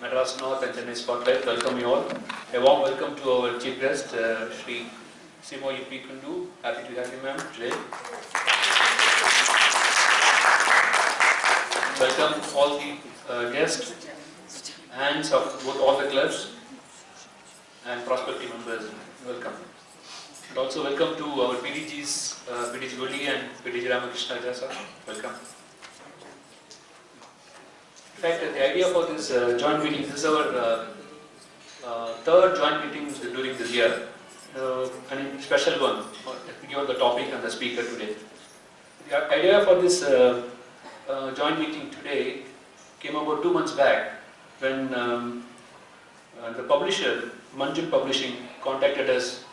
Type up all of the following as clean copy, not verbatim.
Madras North and Chennai Spotlight. Welcome you all. A warm welcome to our chief guest, Sreemoyee Piu Kundu. Happy to have you, ma'am, today. Welcome all the guests, hands of both all the clubs and prospective members. Welcome. And also welcome to our PDGs, PDG Goli and PDG Ramakrishna Jasa. Welcome. In fact, the idea for this joint meeting, this is our third joint meeting during this year, and a special one, given the topic and the speaker today. The idea for this joint meeting today came about 2 months back when the publisher, Manjul Publishing, contacted us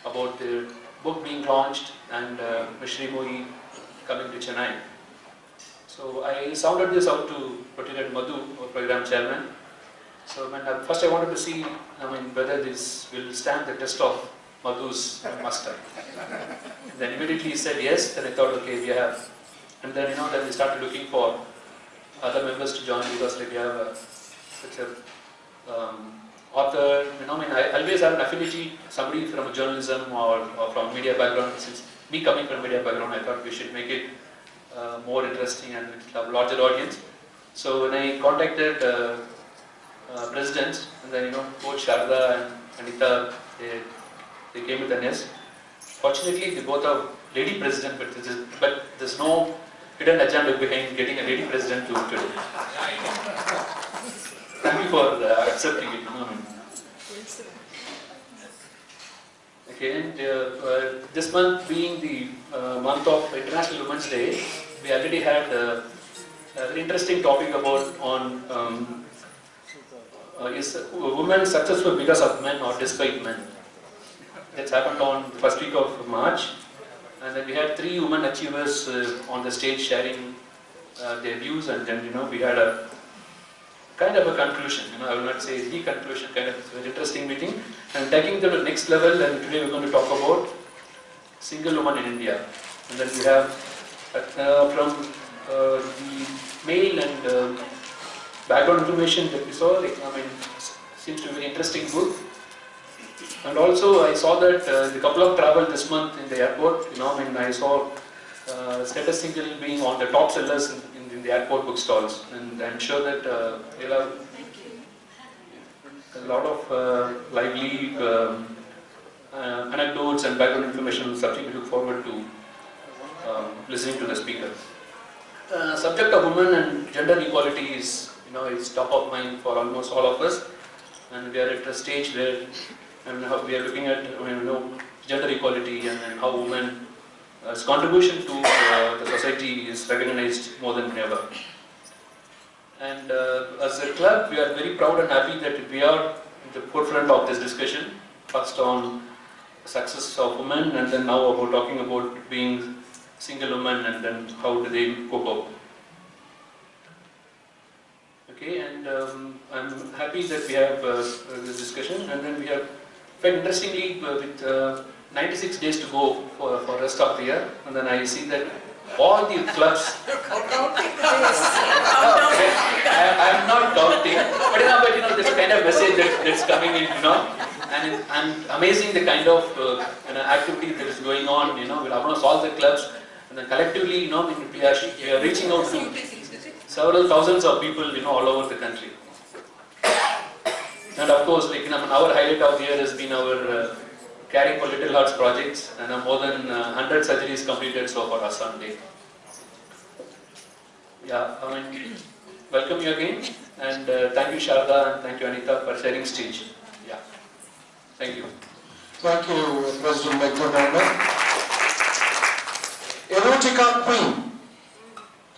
about the book being launched and Sreemoyee coming to Chennai. So I sounded this out to Lieutenant Madhu, our program chairman. So first I wanted to see whether this will stand the test of Madhu's master. Then immediately he said yes, then I thought okay, we have. And then then we started looking for other members to join because we have such a author, I always have an affinity, somebody from journalism or from media background. Since me coming from media background, I thought we should make it more interesting and have a larger audience. So when I contacted presidents, and then both Sharda and Anita, they came with a nest. Fortunately, they both are lady president, but there's no hidden agenda behind getting a lady president to today. Thank you for accepting it. Okay, and this month being the month of International Women's Day, we already had a very interesting topic on is women successful because of men or despite men. That's happened on the first week of March, and then we had 3 women achievers on the stage sharing their views, and then we had a kind of a conclusion, I will not say the conclusion, kind of a very interesting meeting, and taking them to the next level. And today we're going to talk about single woman in India. And then we have from the mail and background information that we saw, seems to be a very interesting book. And also I saw that the couple of travel this month in the airport, I saw status single being on the top sellers in the airport book-stalls, and I'm sure that you'll have a lot of lively anecdotes and background information subject. We look forward to listening to the speaker. Subject of women and gender equality is top of mind for almost all of us, and we are at a stage where we are looking at gender equality and how women's contribution to the society is recognized more than ever. And as a club, we are very proud and happy that we are in the forefront of this discussion. First on success of women, and then now about talking about being single women, and then how do they cope up. Okay, and I'm happy that we have this discussion, and then we have, interestingly, with 96 days to go for the rest of the year, and then I see that all the clubs. I'm not counting, but there's a kind of message that's coming in, and amazing the kind of activity that is going on, with almost all the clubs, and then collectively, we are reaching out to several thousands of people, all over the country. And of course, our highlight of the year has been our Caring for Little Hearts projects, and more than 100 surgeries completed so far as on day. Yeah, welcome you again, and thank you Sharda and thank you Anita for sharing stage. Yeah, thank you. Thank you, President McDonald. Erotica Queen.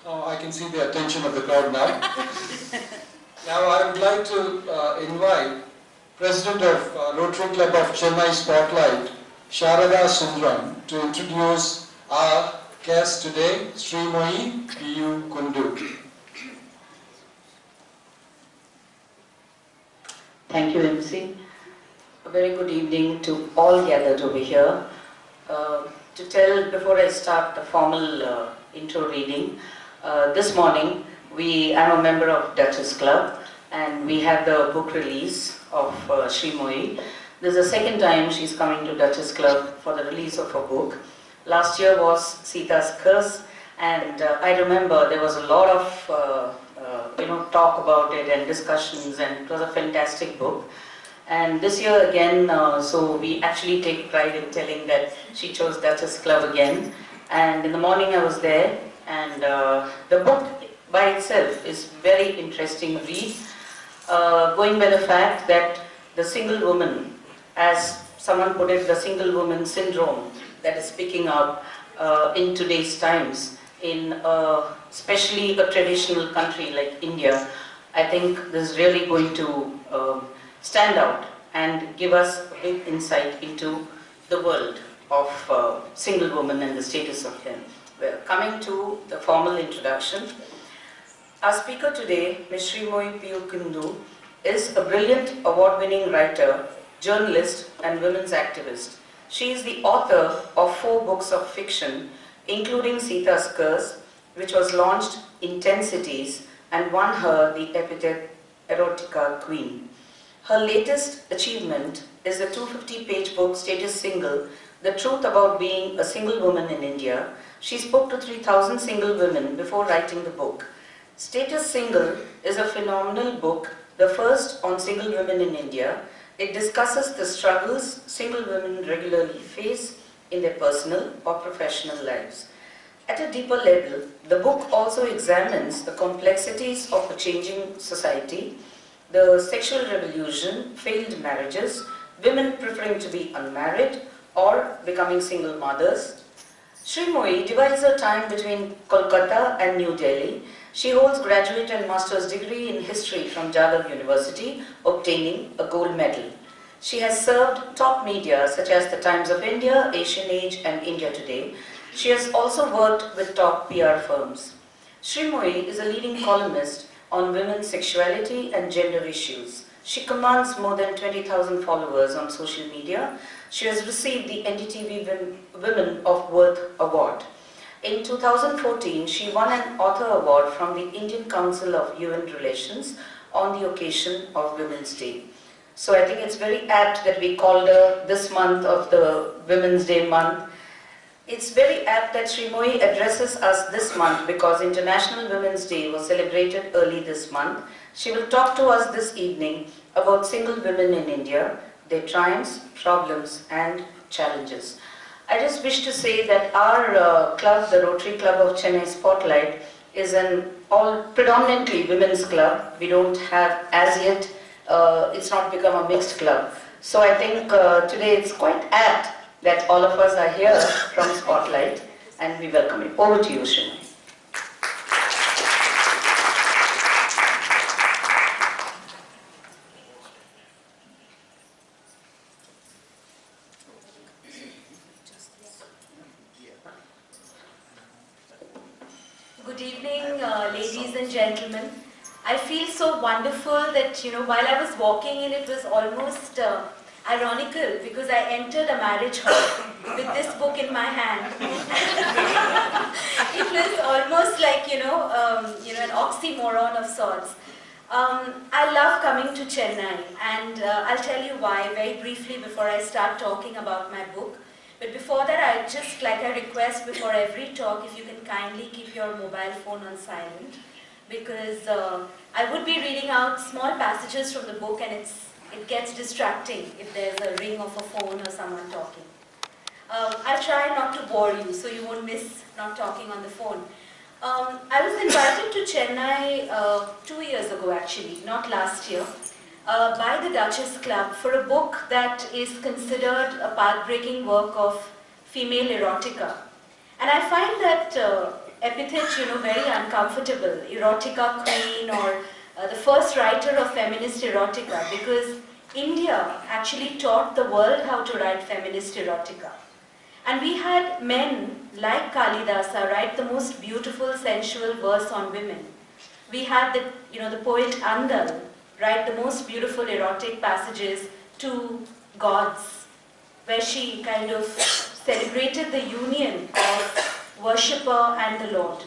Oh, I can see the attention of the crowd now. Now I would like to invite President of Rotary Club of Chennai Spotlight, Sharada Sundram, to introduce our guest today, Sreemoyee Piu Kundu. Thank you, MC. A very good evening to all gathered over here. To tell, before I start the formal intro reading, this morning I'm a member of Duchess Club, and we had the book release of Sreemoyee. This is the second time she's coming to Duchess Club for the release of her book. Last year was Sita's Curse, and I remember there was a lot of talk about it and discussions, and it was a fantastic book. And this year again, so we actually take pride in telling that she chose Duchess Club again. And in the morning I was there, and the book by itself is very interesting read, going by the fact that the single woman, as someone put it, the single woman syndrome that is picking up in today's times, in especially a traditional country like India. I think this is really going to stand out and give us a big insight into the world of single women and the status of them. Well, coming to the formal introduction, our speaker today, Ms. Sreemoyee Piu Kundu, is a brilliant award-winning writer, journalist and women's activist. She is the author of 4 books of fiction, including Sita's Curse, which was launched in 10 cities and won her the epithet Erotica Queen. Her latest achievement is the 250-page book status single, The Truth About Being a Single Woman in India. She spoke to 3,000 single women before writing the book. Status Single is a phenomenal book, the first on single women in India. It discusses the struggles single women regularly face in their personal or professional lives. At a deeper level, the book also examines the complexities of a changing society, the sexual revolution, failed marriages, women preferring to be unmarried or becoming single mothers. Sreemoyee divides her time between Kolkata and New Delhi. She holds graduate and master's degree in history from Jadhav University, obtaining a gold medal. She has served top media such as the Times of India, Asian Age and India Today. She has also worked with top PR firms. Sreemoyee is a leading columnist on women's sexuality and gender issues. She commands more than 20,000 followers on social media. She has received the NDTV Women of Worth Award. In 2014, she won an author award from the Indian Council of UN Relations on the occasion of Women's Day. So I think it's very apt that we called her this month of the Women's Day month. It's very apt that Sreemoyee addresses us this month because International Women's Day was celebrated early this month. She will talk to us this evening about single women in India, their triumphs, problems and challenges. I just wish to say that our club, the Rotary Club of Chennai Spotlight, is an all predominantly women's club. We don't have as yet, it's not become a mixed club. So I think today it's quite apt that all of us are here from Spotlight, and we welcome you. Over to you, Sreemoyee. Good evening, ladies and gentlemen. I feel so wonderful that, while I was walking in, it was almost ironical because I entered a marriage hall with this book in my hand. It was almost like, an oxymoron of sorts. I love coming to Chennai, and I'll tell you why very briefly before I start talking about my book. But before that, I just like I request before every talk, if you can kindly keep your mobile phone on silent, because I would be reading out small passages from the book, and it gets distracting if there's a ring of a phone or someone talking. I'll try not to bore you, so you won't miss not talking on the phone. I was invited to Chennai 2 years ago, actually, not last year, by the Duchess Club for a book that is considered a path-breaking work of female erotica. And I find that epithet, very uncomfortable, erotica queen, or the first writer of feminist erotica, because India actually taught the world how to write feminist erotica. And we had men like Kalidasa write the most beautiful sensual verse on women. We had the poet Andal write the most beautiful erotic passages to gods, where she kind of celebrated the union of worshipper and the Lord.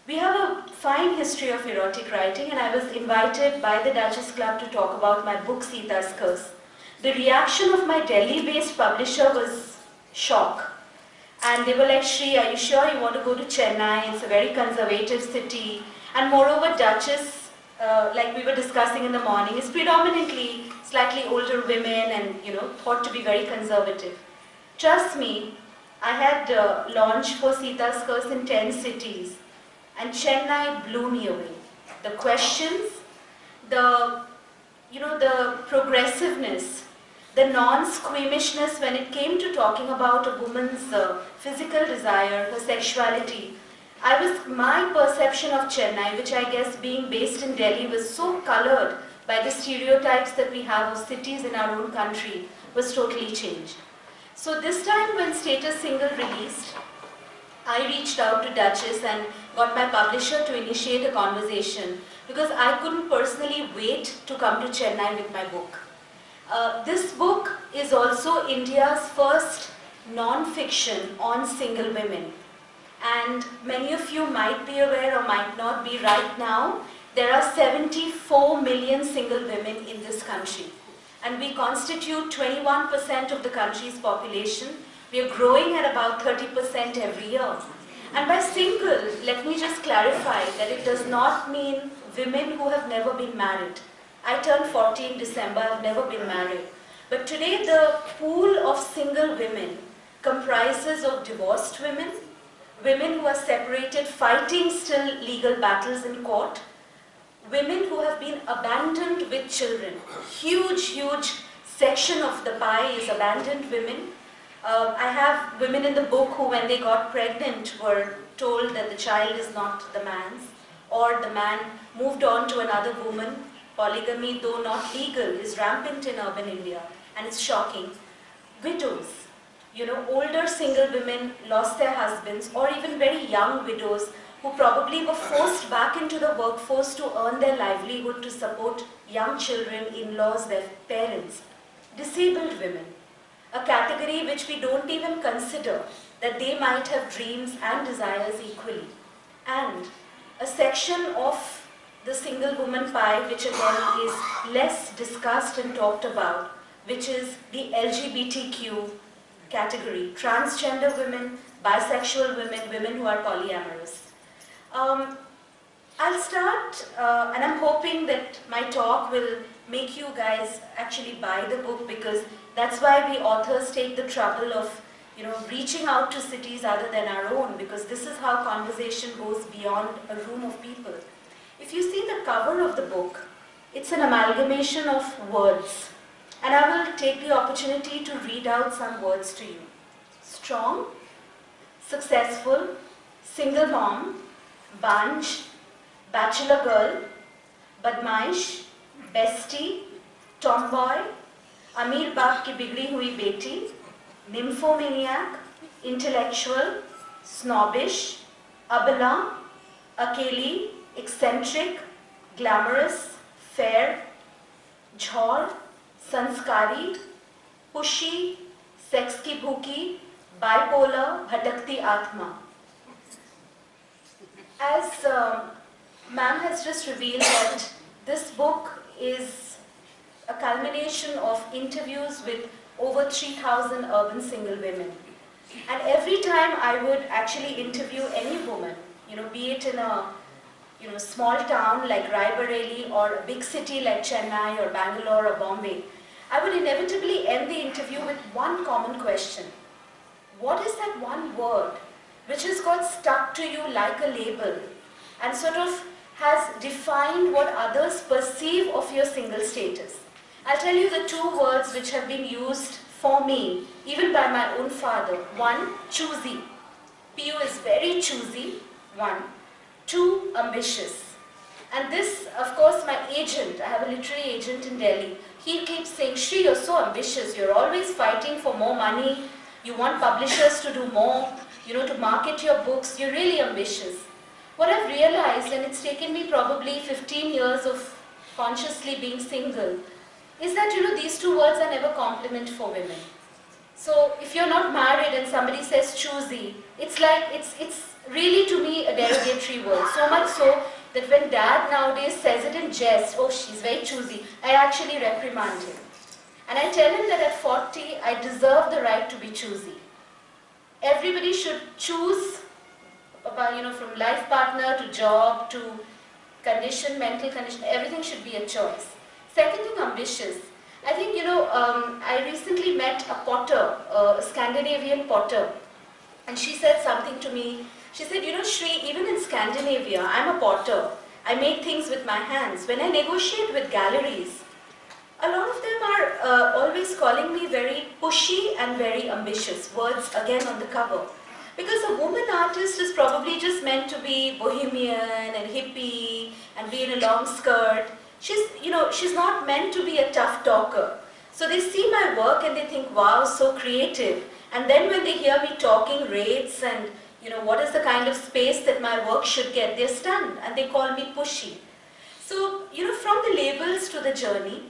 We have a fine history of erotic writing, and I was invited by the Duchess Club to talk about my book Sita's Curse. The reaction of my Delhi-based publisher was shock. And they were like, Sri, are you sure you want to go to Chennai? It's a very conservative city. And moreover, Duchess, like we were discussing in the morning, is predominantly slightly older women and, thought to be very conservative. Trust me, I had launched for Sita's Curse in 10 cities. And Chennai blew me away. The questions, the progressiveness, the non-squeamishness when it came to talking about a woman's physical desire, her sexuality. My perception of Chennai, which I guess being based in Delhi was so colored by the stereotypes that we have of cities in our own country, was totally changed. So this time when Status Single released, I reached out to Duchess and got my publisher to initiate a conversation because I couldn't personally wait to come to Chennai with my book. This book is also India's first non-fiction on single women. And many of you might be aware or might not be right now, there are 74 million single women in this country. And we constitute 21% of the country's population. We are growing at about 30% every year. And by single, let me just clarify that it does not mean women who have never been married. I turned 40 in December, I've never been married. But today the pool of single women comprises of divorced women, women who are separated fighting still legal battles in court, women who have been abandoned with children. Huge section of the pie is abandoned women. I have women in the book who, when they got pregnant, were told that the child is not the man's, or the man moved on to another woman. Polygamy, though not legal, is rampant in urban India, and it's shocking. Widows, older single women lost their husbands, or even very young widows who probably were forced back into the workforce to earn their livelihood to support young children, in-laws, their parents. Disabled women, a category which we don't even consider that they might have dreams and desires equally. And a section of the single woman pie, which again is less discussed and talked about, which is the LGBTQ category, transgender women, bisexual women, women who are polyamorous. I'll start, and I'm hoping that my talk will make you guys actually buy the book, because that's why we authors take the trouble of reaching out to cities other than our own, because this is how conversation goes beyond a room of people. If you see the cover of the book, it's an amalgamation of words. And I will take the opportunity to read out some words to you. Strong, successful, single mom, banj, bachelor girl, badmaish, bestie, tomboy, Amir Baap ki bigdi hui beti, nymphomaniac, intellectual, snobbish, abala, akeli, eccentric, glamorous, fair, jhor, sanskari, pushy, sex ki bhuki, bipolar, bhatakti atma. As ma'am has just revealed that this book is a culmination of interviews with over 3,000 urban single women. And every time I would actually interview any woman, be it in a small town like Raebareli or a big city like Chennai or Bangalore or Bombay, I would inevitably end the interview with one common question. What is that one word which has got stuck to you like a label and sort of has defined what others perceive of your single status? I'll tell you the two words which have been used for me, even by my own father. One, choosy. Piu is very choosy, one. Two, ambitious. And this, of course, my agent, I have a literary agent in Delhi, he keeps saying, Shri, you're so ambitious, you're always fighting for more money, you want publishers to do more, to market your books, you're really ambitious. What I've realized, and it's taken me probably 15 years of consciously being single, is that, these two words are never compliment for women. So if you're not married and somebody says choosy, it's like, it's really to me a derogatory word. So much so that when dad nowadays says it in jest, oh she's very choosy, I actually reprimand him. And I tell him that at 40, I deserve the right to be choosy. Everybody should choose, from life partner to job to condition, mental condition, everything should be a choice. Second thing, ambitious. I think, I recently met a potter, a Scandinavian potter, and she said something to me. She said, Sri, even in Scandinavia, I'm a potter. I make things with my hands. When I negotiate with galleries, a lot of them are always calling me very pushy and very ambitious. Words again on the cover. Because a woman artist is probably just meant to be bohemian and hippie and be in a long skirt. She's not meant to be a tough talker. So they see my work and they think, wow, so creative. And then when they hear me talking rates and what is the kind of space that my work should get, they're stunned and they call me pushy. So, from the labels to the journey,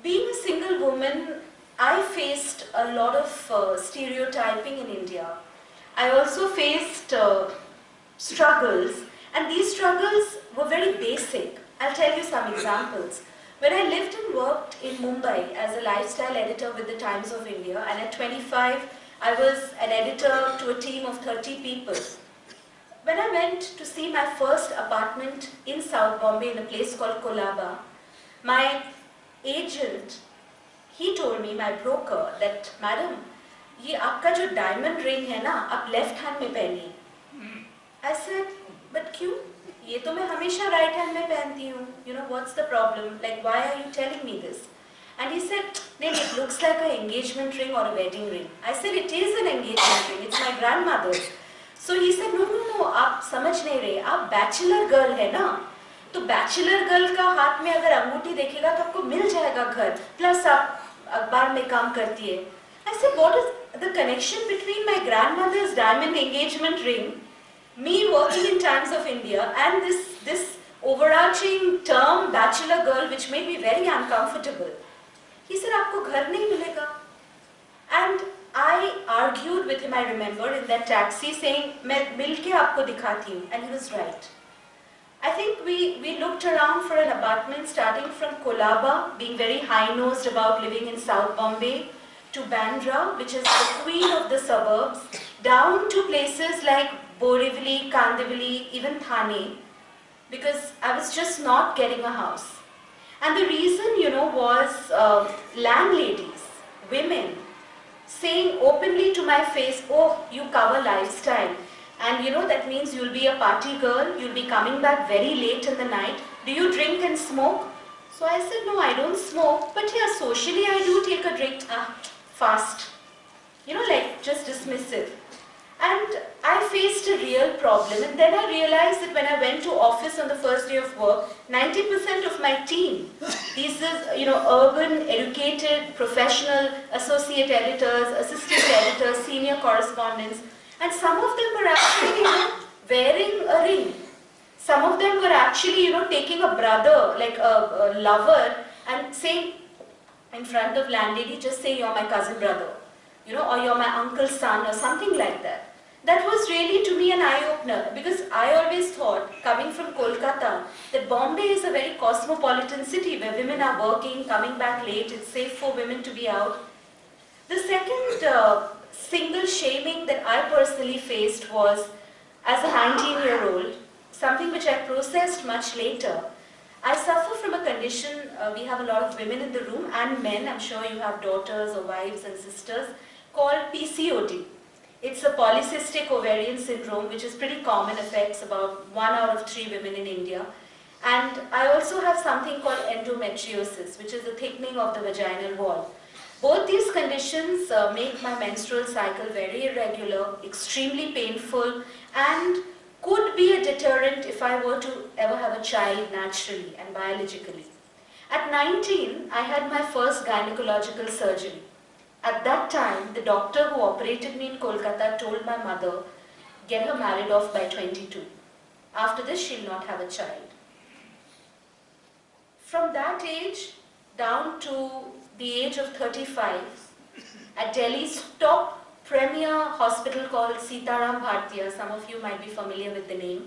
being a single woman, I faced a lot of stereotyping in India. I also faced struggles, and these struggles were very basic. I'll tell you some examples. When I lived and worked in Mumbai as a lifestyle editor with the Times of India, and at 25, I was an editor to a team of 30 people. When I went to see my first apartment in South Bombay in a place called Kolaba, my agent, he told me, my broker, that madam, ये आपका जो diamond ring है ना, आप left hand में पहनिए. I said, but क्यों? ये तो मैं हमेशा right hand में पहनती हूँ. What's the problem? Like, why are you telling me this? And he said, then it looks like an engagement ring or a wedding ring. I said, it is an engagement ring. It's my grandmother's. So he said, no, आप समझ नहीं रहे. आप bachelor girl है ना. तो bachelor girl का हाथ में अगर अंगूठी देखेगा तो आपको मिल जाएगा घर, प्लस आप अखबार में काम करती है. I said, what is the connection between my grandmother's diamond engagement ring, me working in Times of India, and this overarching term bachelor girl, which made me very uncomfortable? He said, आपको घर नहीं मिलेगा. And I argued with him, I remember, in that taxi, saying, मैं मिल के आपको दिखाती हूँ. And he was right. I think we looked around for an apartment starting from Kolaba, being very high-nosed about living in South Bombay, to Bandra, which is the queen of the suburbs, down to places like Borivali, Kandivali, even Thane, because I was just not getting a house. And the reason, was landladies, women, saying openly to my face, oh, you cover lifestyle. And that means you'll be a party girl, you'll be coming back very late in the night. Do you drink and smoke? So I said, no, I don't smoke, but yeah, socially I do take a drink. Fast. Like just dismissive. And I faced a real problem, and then I realized that when I went to office on the first day of work, 90% of my team, these is, urban, educated, professional, associate editors, assistant editors, senior correspondents, and some of them were actually, wearing a ring. Some of them were actually, taking a brother, like a lover, and saying in front of landlady, just say you're my cousin brother, or you're my uncle's son, or something like that. That was really to me an eye-opener, because I always thought, coming from Kolkata, that Bombay is a very cosmopolitan city where women are working, coming back late, it's safe for women to be out. The second single shaming that I personally faced was, as a 19-year-old, something which I processed much later. I suffer from a condition, we have a lot of women in the room and men, I'm sure you have daughters or wives and sisters, called PCOD. It's a polycystic ovarian syndrome, which is pretty common, affects about 1 out of 3 women in India. And I also have something called endometriosis, which is the thickening of the vaginal wall. Both these conditions make my menstrual cycle very irregular, extremely painful, and could be a deterrent if I were to ever have a child naturally and biologically. At 19, I had my first gynecological surgery. At that time, the doctor who operated me in Kolkata told my mother, get her married off by 22. After this, she'll not have a child. From that age down to the age of 35, at Delhi's top premier hospital called Sitaram Bhartiya. Some of you might be familiar with the name.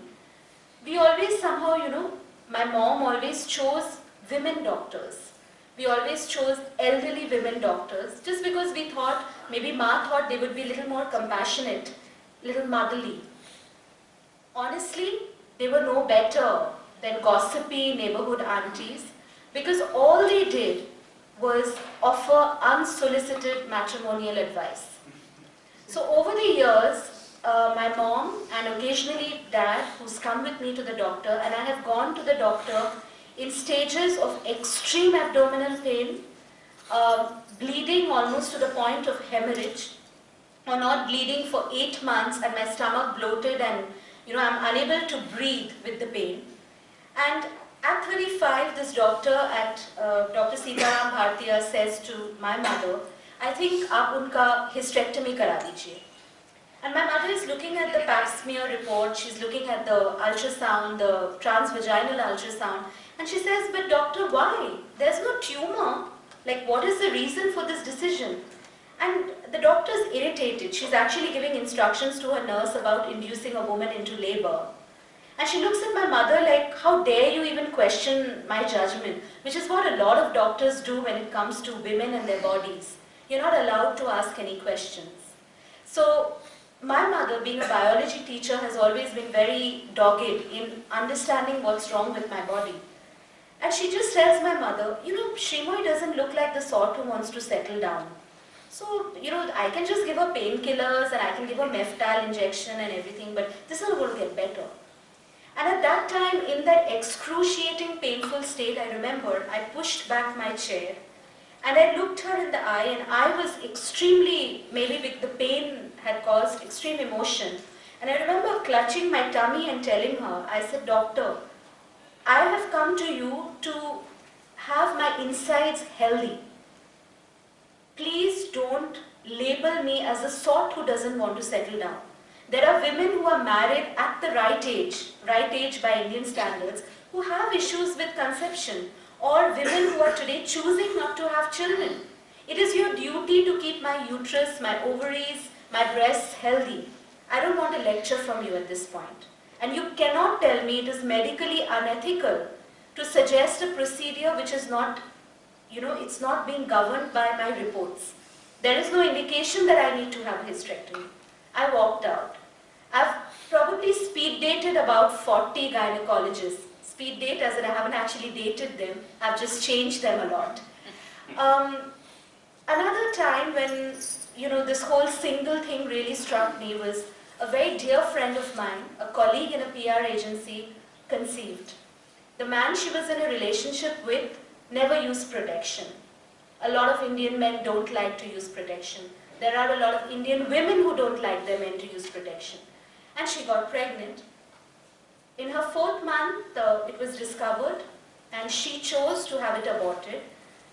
We always somehow, my mom always chose women doctors. We always chose elderly women doctors just because we thought, maybe Ma thought they would be a little more compassionate, little motherly. Honestly, they were no better than gossipy neighborhood aunties because all they did was offer unsolicited matrimonial advice. So over the years, my mom and occasionally dad, who's come with me to the doctor, and I have gone to the doctor in stages of extreme abdominal pain, bleeding almost to the point of hemorrhage, or not bleeding for 8 months and my stomach bloated and I'm unable to breathe with the pain. And at 35, this doctor at Dr. Sitaram Bhartiya says to my mother, I think aap unka hysterectomy kara dijiye. And my mother is looking at the pap smear report, she's looking at the ultrasound, the transvaginal ultrasound, and she says, but doctor, why? There's no tumor. Like, what is the reason for this decision? And the doctor is irritated. She's actually giving instructions to her nurse about inducing a woman into labor. And she looks at my mother like, how dare you even question my judgment? Which is what a lot of doctors do when it comes to women and their bodies. You're not allowed to ask any questions. So, my mother, being a biology teacher, has always been very dogged in understanding what's wrong with my body. And she just tells my mother, Sreemoyee doesn't look like the sort who wants to settle down. So, I can just give her painkillers and I can give her Meftal injection and everything, but this is not going to get better. And at that time, in that excruciating, painful state, I remember, I pushed back my chair and I looked her in the eye, and I was extremely, maybe the pain had caused extreme emotion. And I remember clutching my tummy and telling her, I said, doctor, I have come to you to have my insides healthy. Please don't label me as a sort who doesn't want to settle down. There are women who are married at the right age by Indian standards, who have issues with conception, or women who are today choosing not to have children. It is your duty to keep my uterus, my ovaries, my breasts healthy. I don't want a lecture from you at this point. And you cannot tell me it is medically unethical to suggest a procedure which is not, it's not being governed by my reports. There is no indication that I need to have a hysterectomy. I walked out. I've probably speed dated about 40 gynecologists. Speed date as in I haven't actually dated them, I've just changed them a lot. Another time when, this whole single thing really struck me was a very dear friend of mine, a colleague in a PR agency, conceived. The man she was in a relationship with never used protection. A lot of Indian men don't like to use protection. There are a lot of Indian women who don't like their men to use protection. And she got pregnant. In her 4th month, it was discovered, and she chose to have it aborted.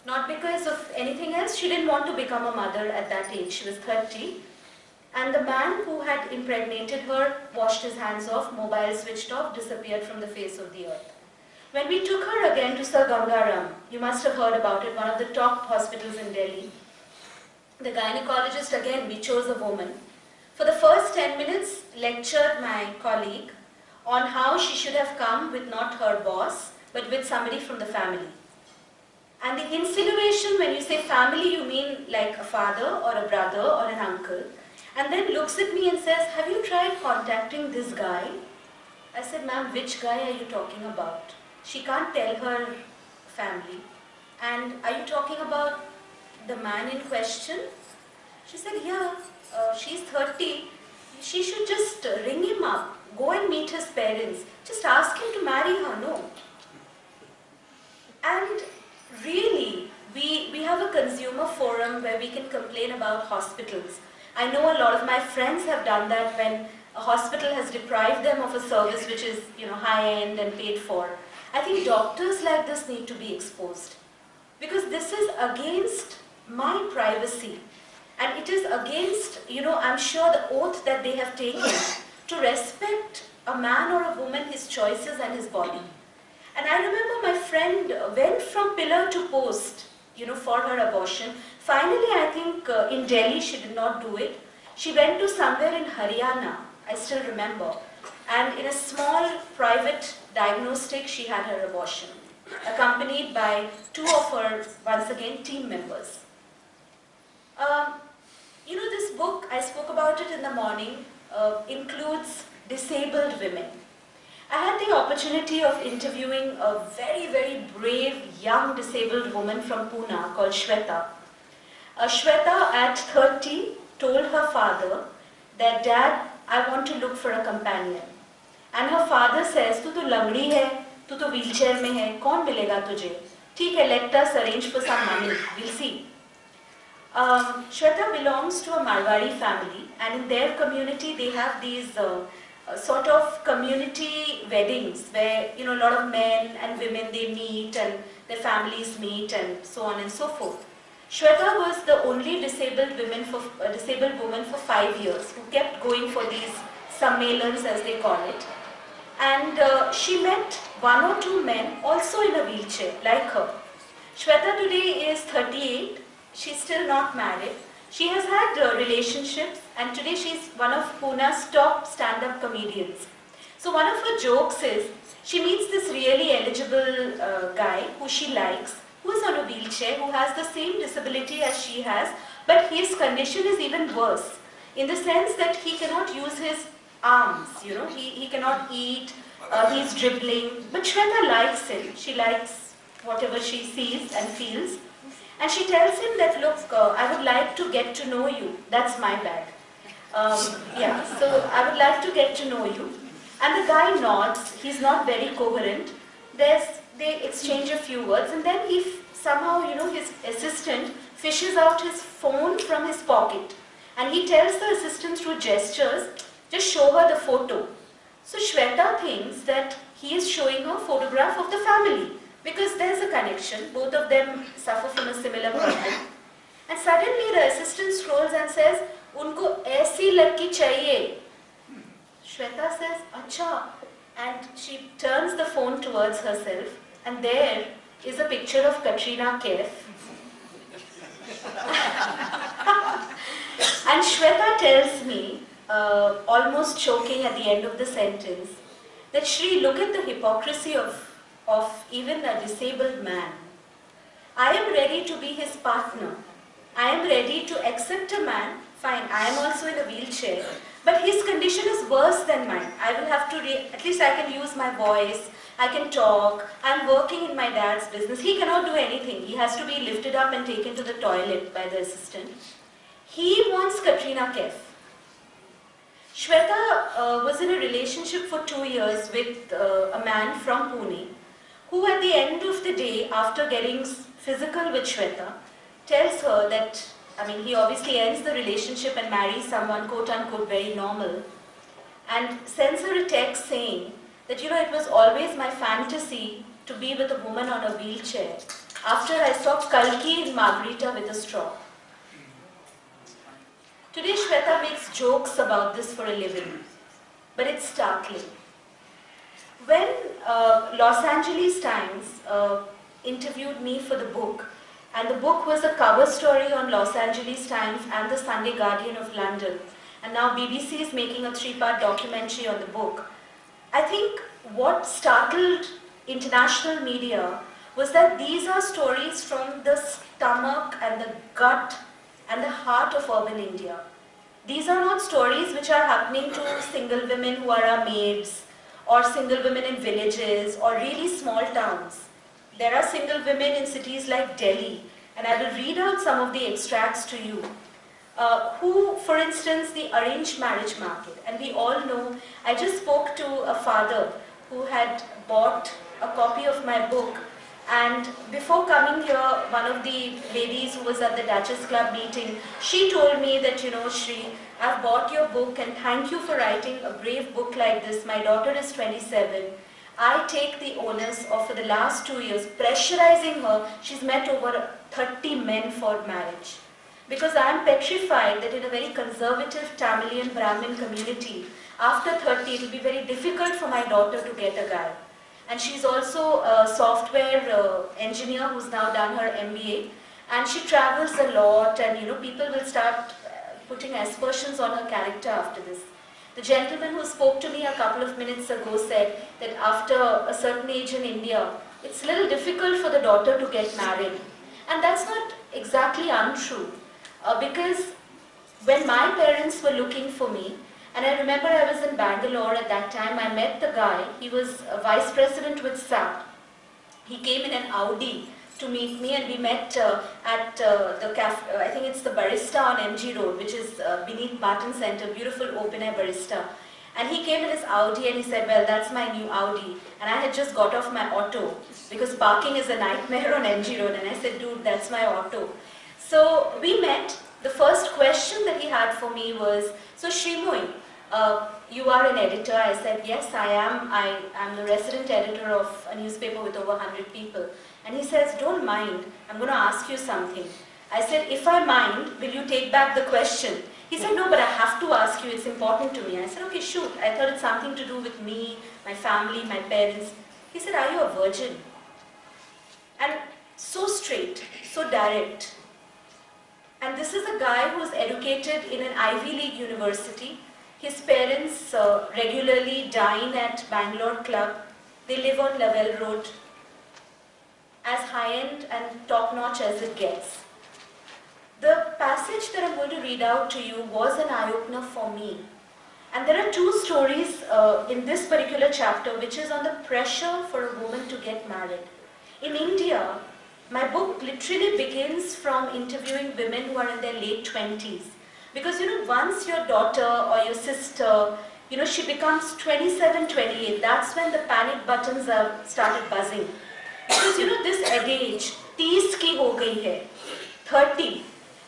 Not because of anything else, she didn't want to become a mother at that age. She was 30. And the man who had impregnated her washed his hands off, mobile switched off, disappeared from the face of the earth. When we took her again to Sir Gangaram, you must have heard about it, one of the top hospitals in Delhi. The gynecologist, again, we chose a woman. For the first 10 minutes, lectured my colleague on how she should have come with not her boss, but with somebody from the family. And the insinuation, when you say family, you mean like a father or a brother or an uncle. And then looks at me and says, have you tried contacting this guy? I said, ma'am, which guy are you talking about? She can't tell her family. And are you talking about the man in question? She said, yeah, she's 30. She should just ring him up, go and meet his parents. Just ask him to marry her, no. And really, we have a consumer forum where we can complain about hospitals. I know a lot of my friends have done that when a hospital has deprived them of a service which is, high-end and paid for. I think doctors like this need to be exposed, because this is against my privacy, and it is against, I'm sure the oath that they have taken to respect a man or a woman, his choices and his body. And I remember my friend went from pillar to post, for her abortion. Finally, I think in Delhi she did not do it. She went to somewhere in Haryana, I still remember, and in a small private diagnostic, she had her abortion, accompanied by 2 of her, once again, team members. You know, this book, I spoke about it in the morning, includes disabled women. I had the opportunity of interviewing a very, very brave young disabled woman from Pune called Shweta. Shweta, at 30, told her father that, "Dad, I want to look for a companion." And her father says, "Tu to langdi hai, tu to wheelchair mein hai, kaun milega tujhe? Theek hai, let us arrange for some money, we'll see." Shweta belongs to a Marwari family, and in their community they have these sort of community weddings where, you know, a lot of men and women, they meet and their families meet and so on and so forth. Shweta was the only disabled woman for 5 years who kept going for these sammelans, as they call it. And she met 1 or 2 men also in a wheelchair like her. Shweta today is 38. She's still not married. She has had relationships, and today she's one of Pune's top stand-up comedians. So one of her jokes is, she meets this really eligible guy who she likes, who is on a wheelchair, who has the same disability as she has, but his condition is even worse, in the sense that he cannot use his arms, you know, he cannot eat, he's dribbling, but Shweta likes him. She likes whatever she sees and feels. And she tells him that, "Look, I would like to get to know you." That's my bag. Yeah, so I would like to get to know you. And the guy nods. He's not very coherent. They exchange a few words, and then somehow, you know, his assistant fishes out his phone from his pocket. And he tells the assistant through gestures, "Just show her the photo." So Shweta thinks that he is showing her a photograph of the family, because there's a connection, both of them suffer from a similar problem. And suddenly the assistant scrolls and says, "Unko aisi ladki chahiye." Shweta says, "Acha." And she turns the phone towards herself, and there is a picture of Katrina Kaif. And Shweta tells me, almost choking at the end of the sentence, that, "Shri, look at the hypocrisy of even a disabled man. I am ready to be his partner. I am ready to accept a man. Fine, I am also in a wheelchair, but his condition is worse than mine. I will have to, at least I can use my voice, I can talk, I am working in my dad's business. He cannot do anything. He has to be lifted up and taken to the toilet by the assistant. He wants Katrina Kaif." Shweta was in a relationship for 2 years with a man from Pune, who at the end of the day, after getting physical with Shweta, tells her that, I mean, he obviously ends the relationship and marries someone, quote-unquote, very normal, and sends her a text saying that, "You know, it was always my fantasy to be with a woman on a wheelchair after I saw Kalki in Margarita with a straw." Today, Shweta makes jokes about this for a living, but it's startling. When Los Angeles Times interviewed me for the book, and the book was a cover story on Los Angeles Times and the Sunday Guardian of London, and now BBC is making a 3-part documentary on the book, I think what startled international media was that these are stories from the stomach and the gut and the heart of urban India. These are not stories which are happening to single women who are our maids, or single women in villages, or really small towns. There are single women in cities like Delhi, and I will read out some of the extracts to you, who, for instance, the arranged marriage market. And we all know, I just spoke to a father who had bought a copy of my book, and before coming here, one of the ladies who was at the Duchess Club meeting, she told me that, "You know, Shri, I've bought your book and thank you for writing a brave book like this. My daughter is 27. I take the onus of, for the last 2 years, pressurizing her. She's met over 30 men for marriage. Because I am petrified that in a very conservative Tamilian Brahmin community, after 30, it will be very difficult for my daughter to get a guy." And she's also a software engineer who's now done her MBA. And she travels a lot, and, you know, people will start putting aspersions on her character after this. The gentleman who spoke to me a couple of minutes ago said that after a certain age in India, it's a little difficult for the daughter to get married. And that's not exactly untrue. Because when my parents were looking for me, and I remember I was in Bangalore at that time, I met the guy. He was a vice president with SAP. He came in an Audi to meet me, and we met at the cafe, I think it's the Barista on MG Road, which is beneath Barton Center, beautiful open-air barista. And he came in his Audi and he said, well, that's my new Audi. And I had just got off my auto because parking is a nightmare on MG Road. And I said, dude, that's my auto. So we met. The first question that he had for me was, so Sreemoyee, you are an editor. I said, yes, I am. I am the resident editor of a newspaper with over 100 people. And he says, don't mind, I'm going to ask you something. I said, if I mind, will you take back the question? He said, no, but I have to ask you, it's important to me. I said, okay, shoot. I thought it's something to do with me, my family, my parents. He said, are you a virgin? And so straight, so direct. And this is a guy who is educated in an Ivy League university. His parents regularly dine at Bangalore Club. They live on Lavelle Road. As high-end and top-notch as it gets. The passage that I'm going to read out to you was an eye-opener for me. And there are two stories in this particular chapter which is on the pressure for a woman to get married. In India, my book literally begins from interviewing women who are in their late 20s. Because once your daughter or your sister, she becomes 27, 28, that's when the panic buttons have started buzzing. Because this age, 30 ki ho gayi hai, 30.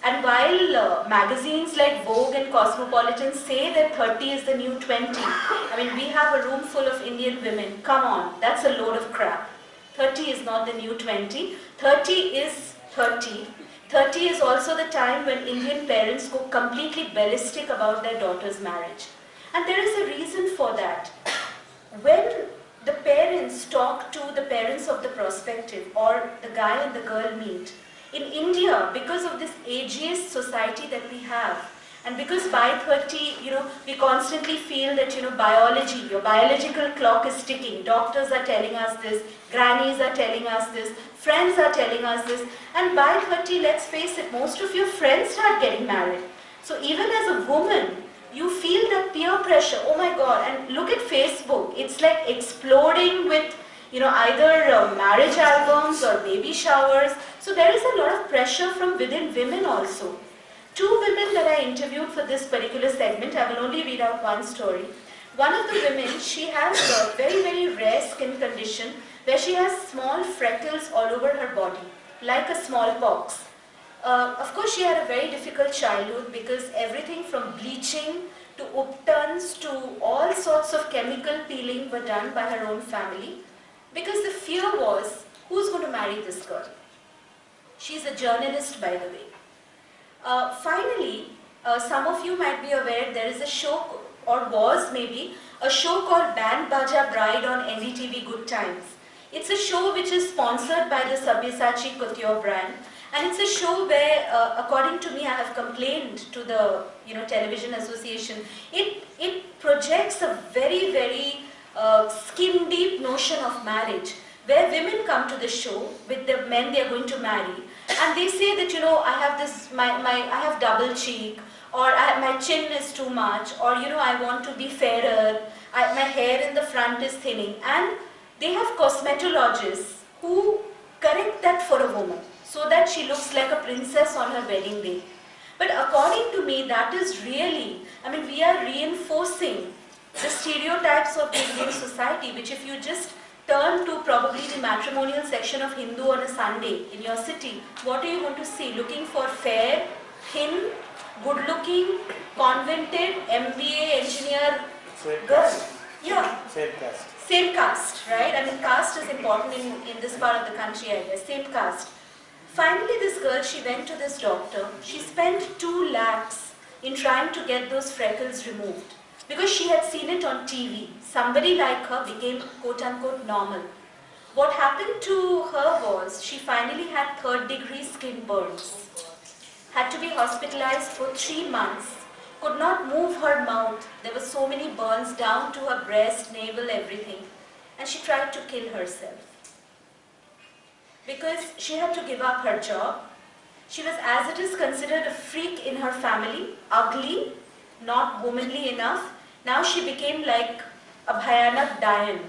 And while magazines like Vogue and Cosmopolitan say that 30 is the new 20, I mean, we have a room full of Indian women. Come on, that's a load of crap. 30 is not the new 20. 30 is 30. 30 is also the time when Indian parents go completely ballistic about their daughter's marriage. And there is a reason for that. When the parents talk to the parents of the prospective, or the guy and the girl meet, in India, because of this ageist society that we have, and because by 30, we constantly feel that, biology, your biological clock is ticking. Doctors are telling us this, grannies are telling us this, friends are telling us this, and by 30, let's face it, most of your friends start getting married. So even as a woman, you feel that peer pressure, oh my God, and look at Facebook, it's like exploding with, either marriage albums or baby showers. So there is a lot of pressure from within women also. Two women that I interviewed for this particular segment, I will only read out one story. One of the women, she has a very, very rare skin condition where she has small freckles all over her body, like a smallpox. Of course, she had a very difficult childhood because everything from bleaching to upturns to all sorts of chemical peeling were done by her own family. Because the fear was, who's going to marry this girl? She's a journalist, by the way. Finally, some of you might be aware there is a show, or was maybe, a show called Band Baja Bride on NDTV Good Times. It's a show which is sponsored by the Sabyasachi couture brand. And it's a show where, according to me, I have complained to the Television Association. It projects a very, very skin-deep notion of marriage, where women come to the show with the men they are going to marry, and they say that I have this, I have double cheek, or my chin is too much, or I want to be fairer, my hair in the front is thinning, and they have cosmetologists who correct that for a woman, so that she looks like a princess on her wedding day. But according to me, that is really, we are reinforcing the stereotypes of the Indian society, which if you just turn to probably the matrimonial section of Hindu on a Sunday in your city, what are you going to see? Looking for fair, thin, good-looking, convented, MBA, engineer girl. Yeah. Same caste. Same caste, right? Caste is important in this part of the country, I guess. Same caste. Finally, this girl, she went to this doctor. She spent 2 lakhs in trying to get those freckles removed. Because she had seen it on TV. Somebody like her became quote-unquote normal. What happened to her was she finally had 3rd-degree skin burns. had to be hospitalized for 3 months, could not move her mouth. There were so many burns down to her breast, navel, everything. And she tried to kill herself. Because she had to give up her job. She was, as it is, considered a freak in her family, ugly, not womanly enough. Now she became like a Bhayanak Dayan.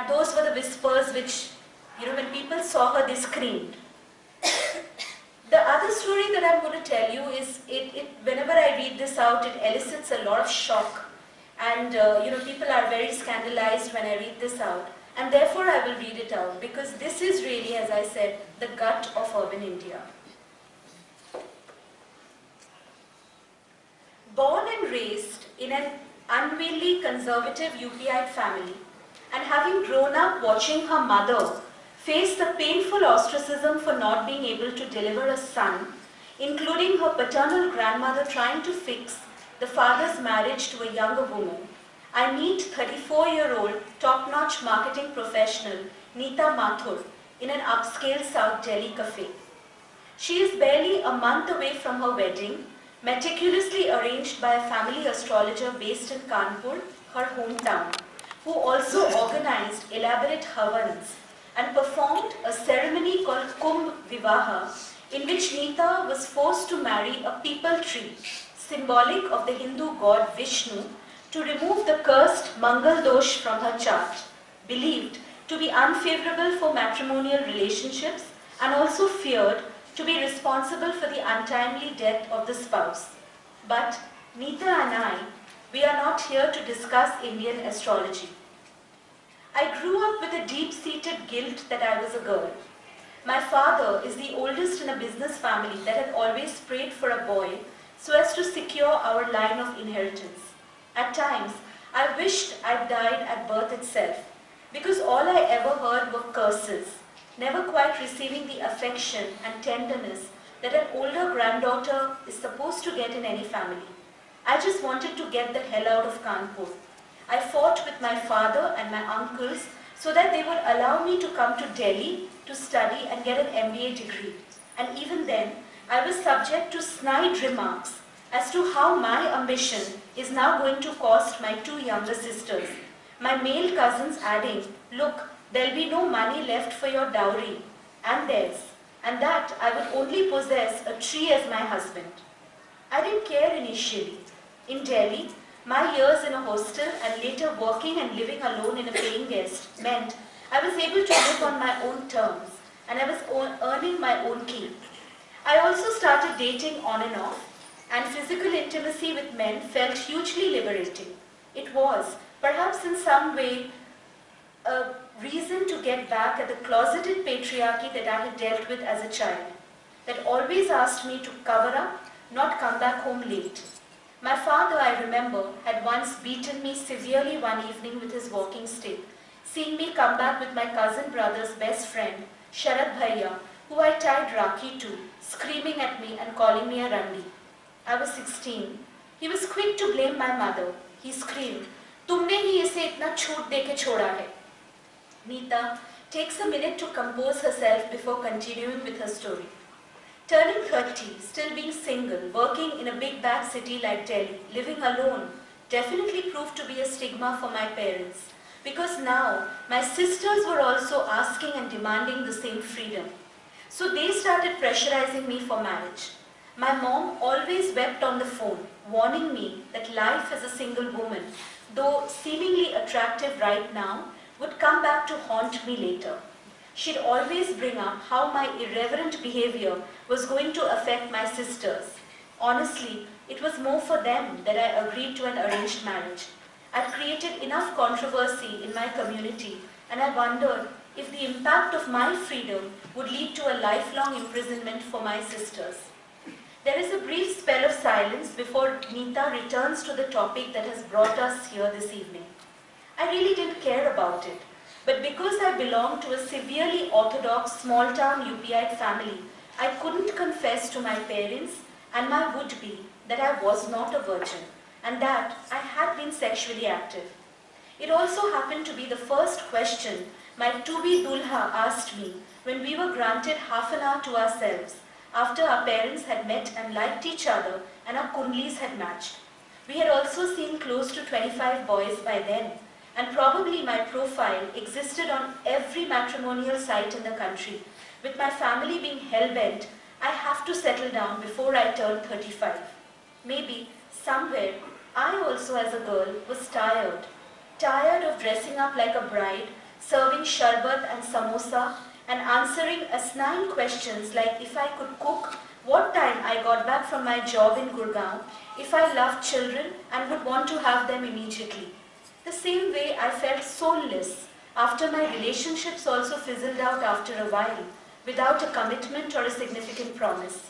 Those were the whispers which, when people saw her, they screamed. The other story that I'm going to tell you is, whenever I read this out, it elicits a lot of shock. And, people are very scandalized when I read this out. And therefore I will read it out, because this is really, as I said, the gut of urban India. Born and raised in an unwieldy conservative UPite family, and having grown up watching her mother face the painful ostracism for not being able to deliver a son, including her paternal grandmother trying to fix the father's marriage to a younger woman, I meet 34-year-old top-notch marketing professional Neeta Mathur in an upscale South Delhi cafe. She is barely a month away from her wedding, meticulously arranged by a family astrologer based in Kanpur, her hometown, who also organized elaborate havans and performed a ceremony called Kumbh Vivaha, in which Neeta was forced to marry a peepal tree, symbolic of the Hindu god Vishnu, to remove the cursed Mangal Dosh from her chart, believed to be unfavorable for matrimonial relationships and also feared to be responsible for the untimely death of the spouse. But Neeta and we are not here to discuss Indian astrology. I grew up with a deep-seated guilt that I was a girl. My father is the oldest in a business family that had always prayed for a boy so as to secure our line of inheritance. At times, I wished I'd died at birth itself, because all I ever heard were curses, never quite receiving the affection and tenderness that an older granddaughter is supposed to get in any family. I just wanted to get the hell out of Kanpur. I fought with my father and my uncles so that they would allow me to come to Delhi to study and get an MBA degree. And even then, I was subject to snide remarks as to how my ambition is now going to cost my 2 younger sisters. My male cousins adding, "Look, there'll be no money left for your dowry and theirs, and that I would only possess a tree as my husband." I didn't care initially. In Delhi, my years in a hostel and later working and living alone in a paying guest meant I was able to live on my own terms and I was earning my own keep. I also started dating on and off, and physical intimacy with men felt hugely liberating. It was, perhaps in some way, a reason to get back at the closeted patriarchy that I had dealt with as a child, that always asked me to cover up, not come back home late. My father, I remember, had once beaten me severely one evening with his walking stick, seeing me come back with my cousin brother's best friend, Sharad Bhaiya, who I tied Rakhi to, screaming at me and calling me a randi. I was 16. He was quick to blame my mother. He screamed, "Tumne hi ise itna chhoot deke choda hai." Neeta takes a minute to compose herself before continuing with her story. Turning 30, still being single, working in a big bad city like Delhi, living alone, definitely proved to be a stigma for my parents, because now my sisters were also asking and demanding the same freedom. So they started pressurizing me for marriage. My mom always wept on the phone, warning me that life as a single woman, though seemingly attractive right now, would come back to haunt me later. She'd always bring up how my irreverent behavior was going to affect my sisters. Honestly, it was more for them that I agreed to an arranged marriage. I'd created enough controversy in my community, and I wondered if the impact of my freedom would lead to a lifelong imprisonment for my sisters. There is a brief spell of silence before Neeta returns to the topic that has brought us here this evening. I really didn't care about it, but because I belonged to a severely orthodox small-town UPite family, I couldn't confess to my parents and my would-be that I was not a virgin and that I had been sexually active. It also happened to be the first question my to-be dulha asked me when we were granted half an hour to ourselves after our parents had met and liked each other and our kundlis had matched. We had also seen close to 25 boys by then, and probably my profile existed on every matrimonial site in the country. With my family being hell-bent, I have to settle down before I turn 35. Maybe, somewhere, I also as a girl was tired of dressing up like a bride, serving sharbat and samosa, and answering asinine questions like if I could cook, what time I got back from my job in Gurgaon, if I loved children and would want to have them immediately. The same way I felt soulless after my relationships also fizzled out after a while, without a commitment or a significant promise.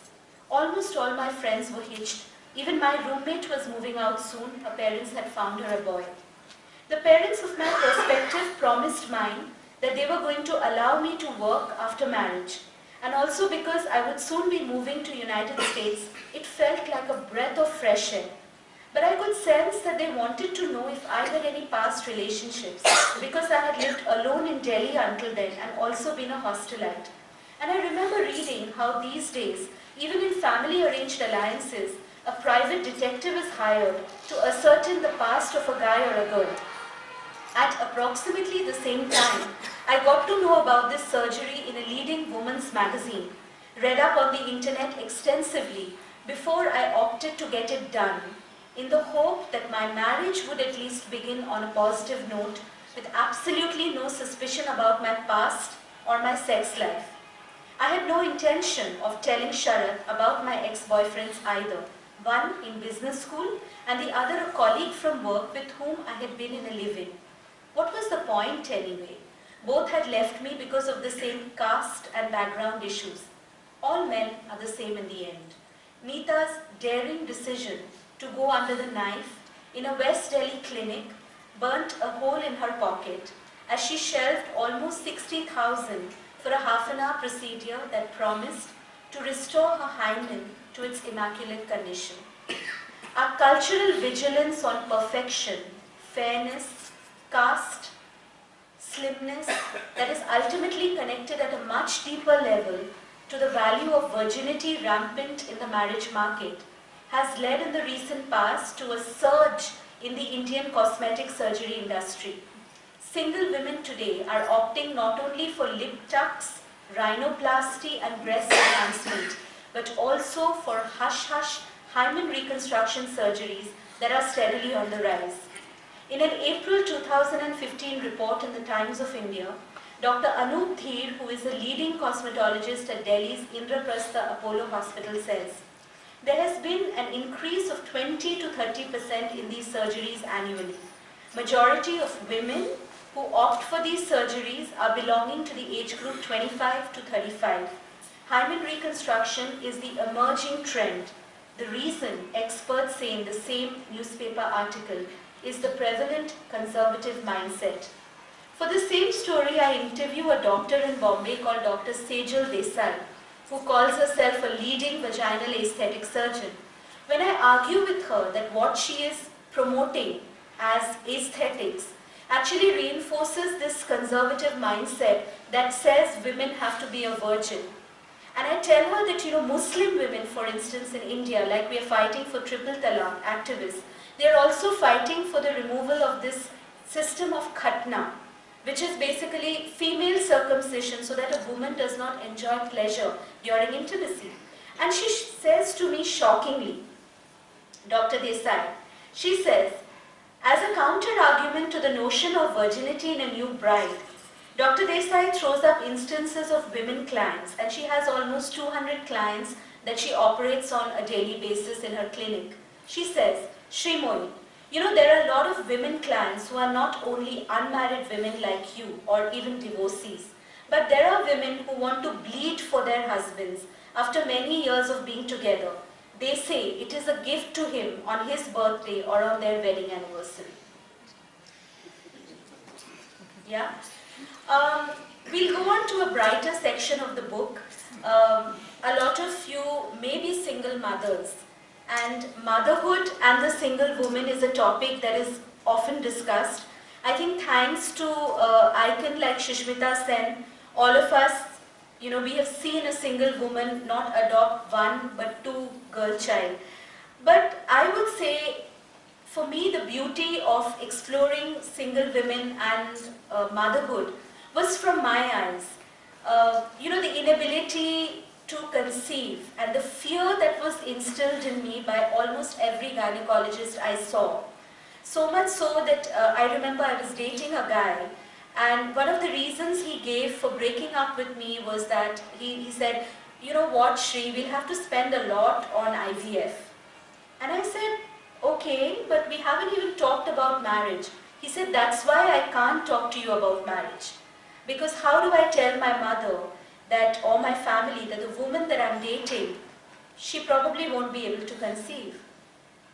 Almost all my friends were hitched. Even my roommate was moving out soon. Her parents had found her a boy. The parents of my prospective promised mine that they were going to allow me to work after marriage. And also because I would soon be moving to United States, it felt like a breath of fresh air. But I could sense that they wanted to know if I had any past relationships, because I had lived alone in Delhi until then and also been a hostelite. And I remember reading how these days, even in family arranged alliances, a private detective is hired to ascertain the past of a guy or a girl. At approximately the same time, I got to know about this surgery in a leading women's magazine, read up on the internet extensively before I opted to get it done, in the hope that my marriage would at least begin on a positive note with absolutely no suspicion about my past or my sex life. I had no intention of telling Sharat about my ex-boyfriends either, one in business school and the other a colleague from work with whom I had been in a live-in. What was the point anyway? Both had left me because of the same caste and background issues. All men are the same in the end. Neeta's daring decision to go under the knife in a West Delhi clinic burnt a hole in her pocket as she shelved almost 60,000 for a half-an-hour procedure that promised to restore her hymen to its immaculate condition. Our cultural vigilance on perfection, fairness, caste, slimness, that is ultimately connected at a much deeper level to the value of virginity rampant in the marriage market, has led in the recent past to a surge in the Indian cosmetic surgery industry. Single women today are opting not only for lip tucks, rhinoplasty and breast enhancement, but also for hush-hush hymen reconstruction surgeries that are steadily on the rise. In an April 2015 report in the Times of India, Dr. Anup Dheer, who is a leading cosmetologist at Delhi's Indraprastha Apollo Hospital, says, there has been an increase of 20 to 30% in these surgeries annually. Majority of women who opt for these surgeries are belonging to the age group 25 to 35. Hymen reconstruction is the emerging trend. The reason, experts say in the same newspaper article, is the prevalent conservative mindset. For the same story, I interview a doctor in Bombay called Dr. Sejal Desai, who calls herself a leading vaginal aesthetic surgeon. When I argue with her that what she is promoting as aesthetics actually reinforces this conservative mindset that says women have to be a virgin. And I tell her that, Muslim women, for instance, in India, like we are fighting for triple talaq activists, they are also fighting for the removal of this system of khatna, which is basically female circumcision so that a woman does not enjoy pleasure during intimacy. And she says to me shockingly, Dr. Desai, she says, as a counter-argument to the notion of virginity in a new bride, Dr. Desai throws up instances of women clients, and she has almost 200 clients that she operates on a daily basis in her clinic. She says, Sreemoyee, there are a lot of women clients who are not only unmarried women like you or even divorcees, but there are women who want to bleed for their husbands after many years of being together. They say it is a gift to him on his birthday or on their wedding anniversary. Yeah? We'll go on to a brighter section of the book. A lot of you may be single mothers, and motherhood and the single woman is a topic that is often discussed. I think thanks to icon like Shishmita Sen, all of us we have seen a single woman not adopt one but two girl child. But I would say, for me, the beauty of exploring single women and motherhood was from my eyes. The inability to conceive and the fear that was instilled in me by almost every gynecologist I saw. So much so that I remember I was dating a guy, and one of the reasons he gave for breaking up with me was that he said, you know what, Sri, we'll have to spend a lot on IVF. And I said, okay, but we haven't even talked about marriage. He said, that's why I can't talk to you about marriage. Because how do I tell my mother that, or my family, that the woman that I'm dating, she probably won't be able to conceive.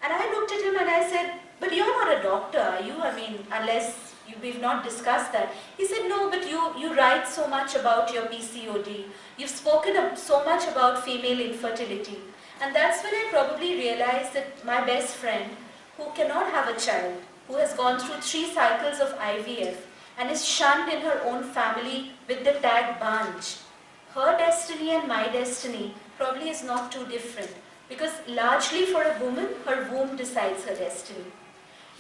And I looked at him and I said, but you're not a doctor, are you? I mean, unless we've not discussed that. He said, no, but you write so much about your PCOD. You've spoken so much about female infertility. And that's when I probably realized that my best friend, who cannot have a child, who has gone through 3 cycles of IVF and is shunned in her own family with the tag Banj, her destiny and my destiny probably is not too different, because largely for a woman, her womb decides her destiny.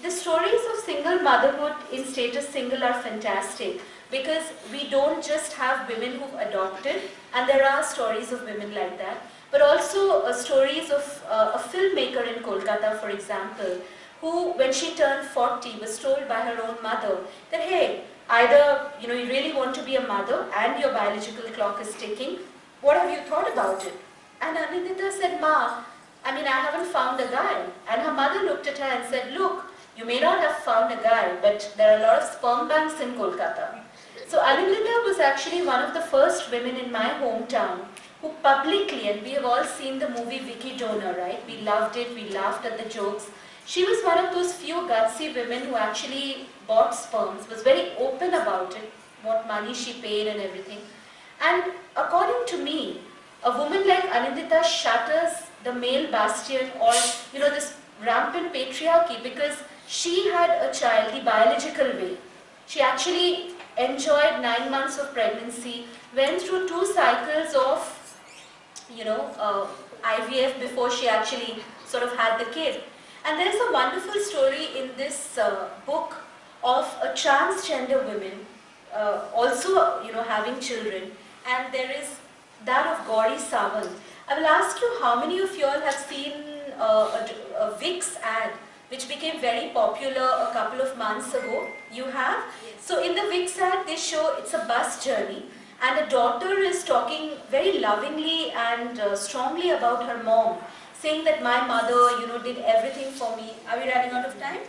The stories of single motherhood in Status Single are fantastic, because we don't just have women who've adopted, and there are stories of women like that, but also stories of a filmmaker in Kolkata, for example, who, when she turned 40, was told by her own mother that, hey, either you really want to be a mother and your biological clock is ticking, what have you thought about it? And Anindita said, Ma, I haven't found a guy. And her mother looked at her and said, look, you may not have found a guy, but there are a lot of sperm banks in Kolkata. So Anindita was actually one of the first women in my hometown who publicly, and we have all seen the movie Vicky Donor, right? We loved it, we laughed at the jokes. She was one of those few gutsy women who actually bought sperms, was very open about it, what money she paid and everything. And according to me, a woman like Anindita shatters the male bastion, or this rampant patriarchy, because she had a child the biological way. She actually enjoyed 9 months of pregnancy, went through 2 cycles of IVF before she actually sort of had the kid. And there's a wonderful story in this book of a transgender woman also having children, and there is that of Gauri Sawant. I will ask you, how many of you all have seen a Vicks ad which became very popular a couple of months ago? You have? Yes. So in the Vicks ad, they show it's a bus journey, and a daughter is talking very lovingly and strongly about her mom, saying that my mother, did everything for me. Are we running out of time?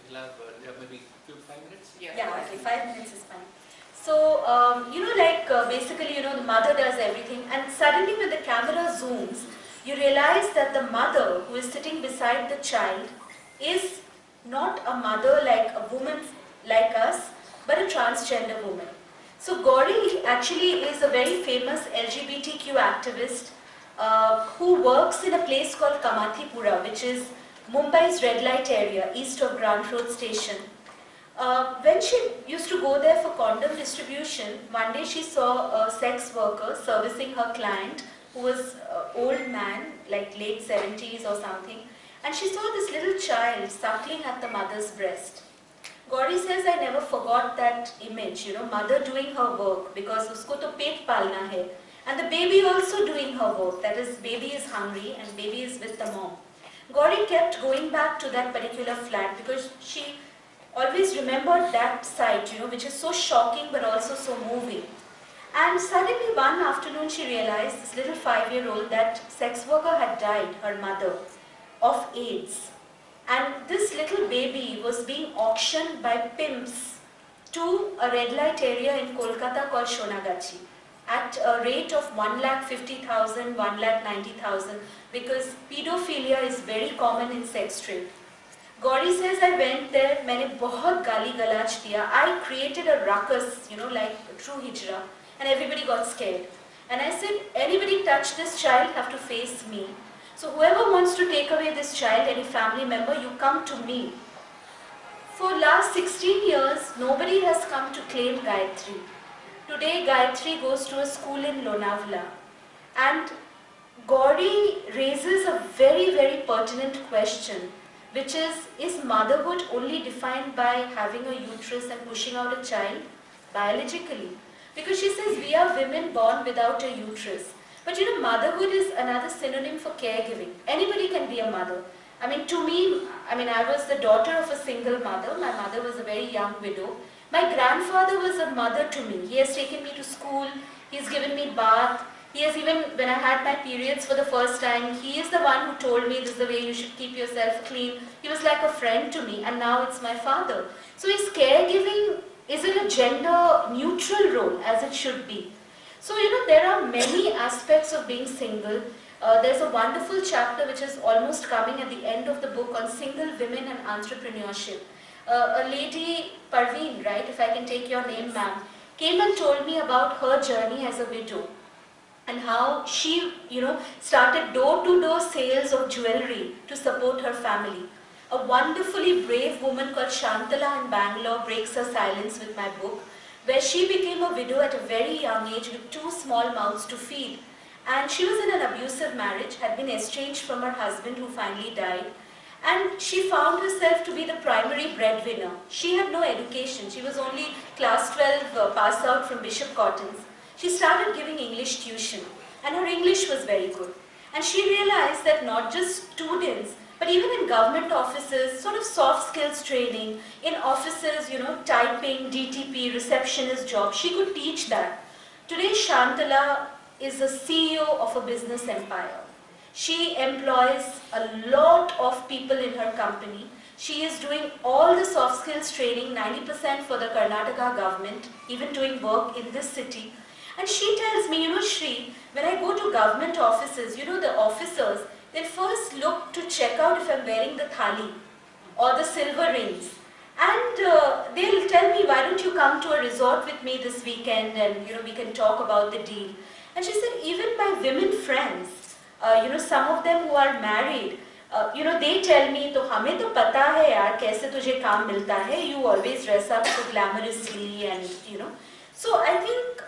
Yeah, maybe 5 minutes? Yeah, okay, 5 minutes is fine. So, basically, the mother does everything, and suddenly when the camera zooms, you realize that the mother who is sitting beside the child is not a mother like a woman like us, but a transgender woman. So Gauri actually is a very famous LGBTQ activist who works in a place called Kamathipura, which is Mumbai's red light area, east of Grant Road Station. When she used to go there for condom distribution, one day she saw a sex worker servicing her client, who was an old man, like late 70s or something, and she saw this little child suckling at the mother's breast. Gauri says, I never forgot that image, mother doing her work, because usko to pet palna hai, and the baby also doing her work, that is, baby is hungry and baby is with the mom. Gauri kept going back to that particular flat because she always remembered that sight, which is so shocking but also so moving. And suddenly one afternoon she realized, this little 5-year-old, that sex worker had died, her mother, of AIDS. And this little baby was being auctioned by pimps to a red light area in Kolkata called Shonagachi at a rate of 1,50,000, 1,90,000, because pedophilia is very common in sex trade. Gauri says, I went there, मैंने बहुत गाली गलाज दिया. I created a ruckus, like a true hijra, and everybody got scared. And I said, anybody touch this child have to face me. So whoever wants to take away this child, any family member, you come to me. For last 16 years, nobody has come to claim Gayatri. Today Gayatri goes to a school in Lonavala, and Gauri raises a very, very pertinent question, which is motherhood only defined by having a uterus and pushing out a child biologically? Because she says we are women born without a uterus. But you know, motherhood is another synonym for caregiving. Anybody can be a mother. I mean, to me, I was the daughter of a single mother. My mother was a very young widow. My grandfather was a mother to me. He has taken me to school. He has given me bath. He has even, when I had my periods for the first time, he is the one who told me this is the way you should keep yourself clean. He was like a friend to me, and now it's my father. So his caregiving is in a gender neutral role, as it should be. So, you know, there are many aspects of being single. There's a wonderful chapter which is almost coming at the end of the book on single women and entrepreneurship. A lady, Parveen, right, if I can take your name, ma'am, came and told me about her journey as a widow and how she, you know, started door-to-door sales of jewelry to support her family. A wonderfully brave woman called Shantala in Bangalore breaks her silence with my book, where she became a widow at a very young age with 2 small mouths to feed. And she was in an abusive marriage, had been estranged from her husband who finally died. And she found herself to be the primary breadwinner. She had no education. She was only class 12 pass out from Bishop Cotton's. She started giving English tuition, and her English was very good. And she realized that not just students, but even in government offices, sort of soft skills training, in offices, you know, typing, DTP, receptionist job, she could teach that. Today, Shantala is a CEO of a business empire. She employs a lot of people in her company. She is doing all the soft skills training, 90% for the Karnataka government, even doing work in this city. And she tells me, you know, Shri, when I go to government offices, you know, the officers, they first look to check out if I'm wearing the thali or the silver rings. And they'll tell me, why don't you come to a resort with me this weekend and, you know, we can talk about the deal. And she said, even my women friends, you know, some of them who are married, you know, they tell me, to hame to pata hai yaar, kaise tujhe kaam milta hai, you always dress up so glamorously and, you know. So I think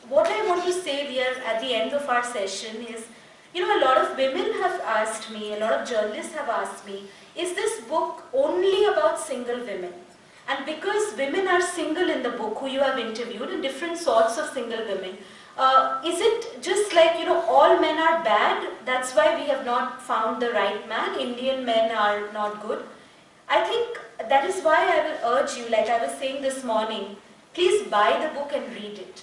what I want to say here at the end of our session is, you know, a lot of women have asked me, a lot of journalists have asked me, is this book only about single women? And because women are single in the book, who you have interviewed, and different sorts of single women, is it just like, you know, all men are bad, that's why we have not found the right man, Indian men are not good? I think that is why I will urge you, like I was saying this morning, please buy the book and read it.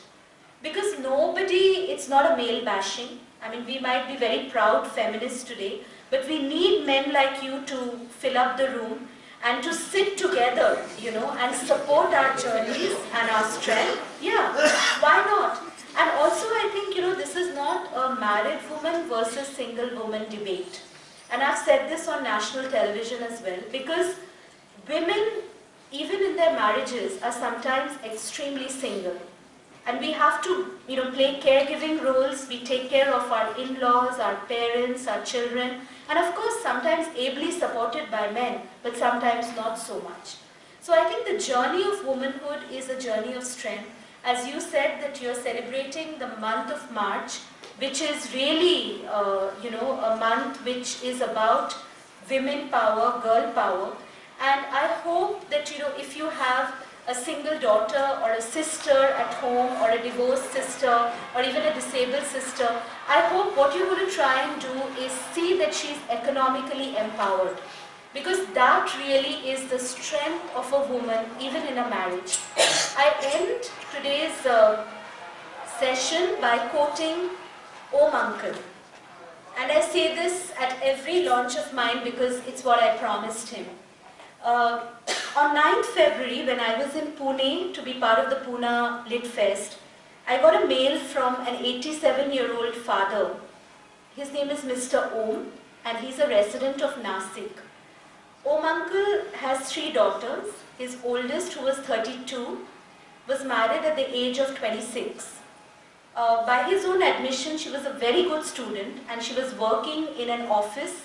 Because nobody, it's not a male bashing. I mean, we might be very proud feminists today, but we need men like you to fill up the room and to sit together, you know, and support our journeys and our strength. Yeah, why not? And also I think, you know, this is not a married woman versus single woman debate. And I've said this on national television as well, because women, even in their marriages, are sometimes extremely single. And we have to, you know, play caregiving roles. We take care of our in-laws, our parents, our children, and of course sometimes ably supported by men, but sometimes not so much. So I think the journey of womanhood is a journey of strength. As you said that you're celebrating the month of March, which is really, you know, a month which is about women power, girl power. And I hope that, you know, if you have a single daughter or a sister at home or a divorced sister or even a disabled sister, I hope what you're going to try and do is see that she's economically empowered. Because that really is the strength of a woman even in a marriage. I end today's session by quoting Om Uncle. And I say this at every launch of mine because it's what I promised him. On 9th February, when I was in Pune to be part of the Pune Lit Fest, I got a mail from an 87-year-old father. His name is Mr. Om, and he's a resident of Nasik. Om Uncle has 3 daughters. His oldest, who was 32, was married at the age of 26. By his own admission, she was a very good student and she was working in an office.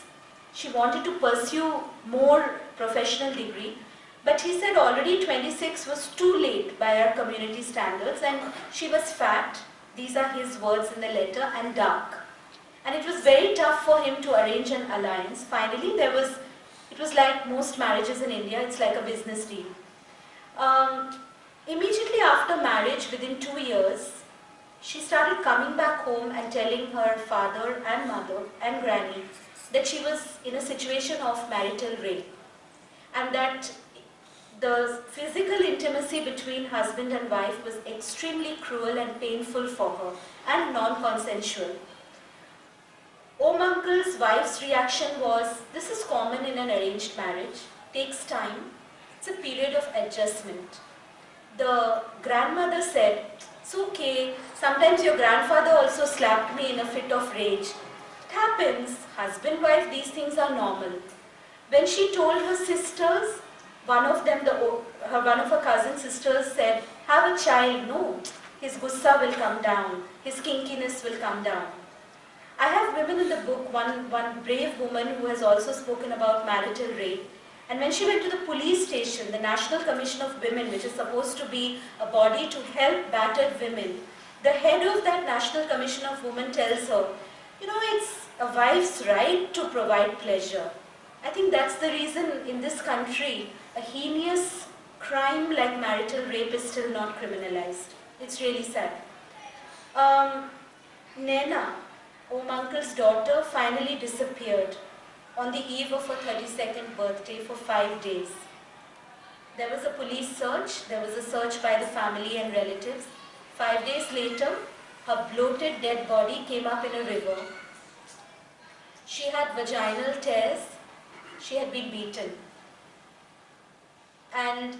She wanted to pursue more professional degree, But he said already 26 was too late by our community standards, and she was fat, these are his words in the letter, and dark. And it was very tough for him to arrange an alliance. Finally, it was like most marriages in India, it's like a business deal. Immediately after marriage, within 2 years, she started coming back home and telling her father and mother and granny that she was in a situation of marital rape, and that the physical intimacy between husband and wife was extremely cruel and painful for her and non-consensual. Om Uncle's wife's reaction was, this is common in an arranged marriage, takes time, it's a period of adjustment. The grandmother said, it's okay, sometimes your grandfather also slapped me in a fit of rage. It happens, husband, wife, these things are normal. When she told her sisters, one of her cousin sisters said, have a child, no, his gussa will come down, his kinkiness will come down. I have women in the book, one brave woman who has also spoken about marital rape. And when she went to the police station, the National Commission of Women, which is supposed to be a body to help battered women, the head of that National Commission of Women tells her, you know, it's a wife's right to provide pleasure. I think that's the reason in this country, a heinous crime like marital rape is still not criminalized. It's really sad. Nena, Om Uncle's daughter, finally disappeared on the eve of her 32nd birthday for 5 days. There was a police search, there was a search by the family and relatives. 5 days later, her bloated dead body came up in a river. She had vaginal tears, she had been beaten. And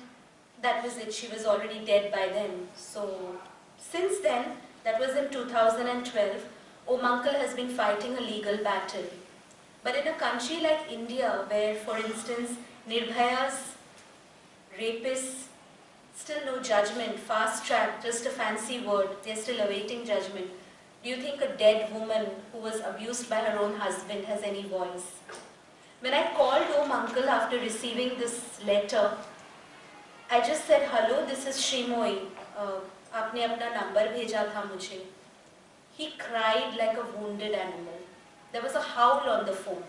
that was it, she was already dead by then. So, since then, that was in 2012, Om Uncle has been fighting a legal battle. But in a country like India, where, for instance, Nirbhaya's rapists, still no judgment, fast track, just a fancy word, they're still awaiting judgment. Do you think a dead woman who was abused by her own husband has any voice? When I called Om Uncle after receiving this letter, I just said, hello, this is Sreemoyee. Aapne apna number bheja tha mujhe. He cried like a wounded animal. There was a howl on the phone.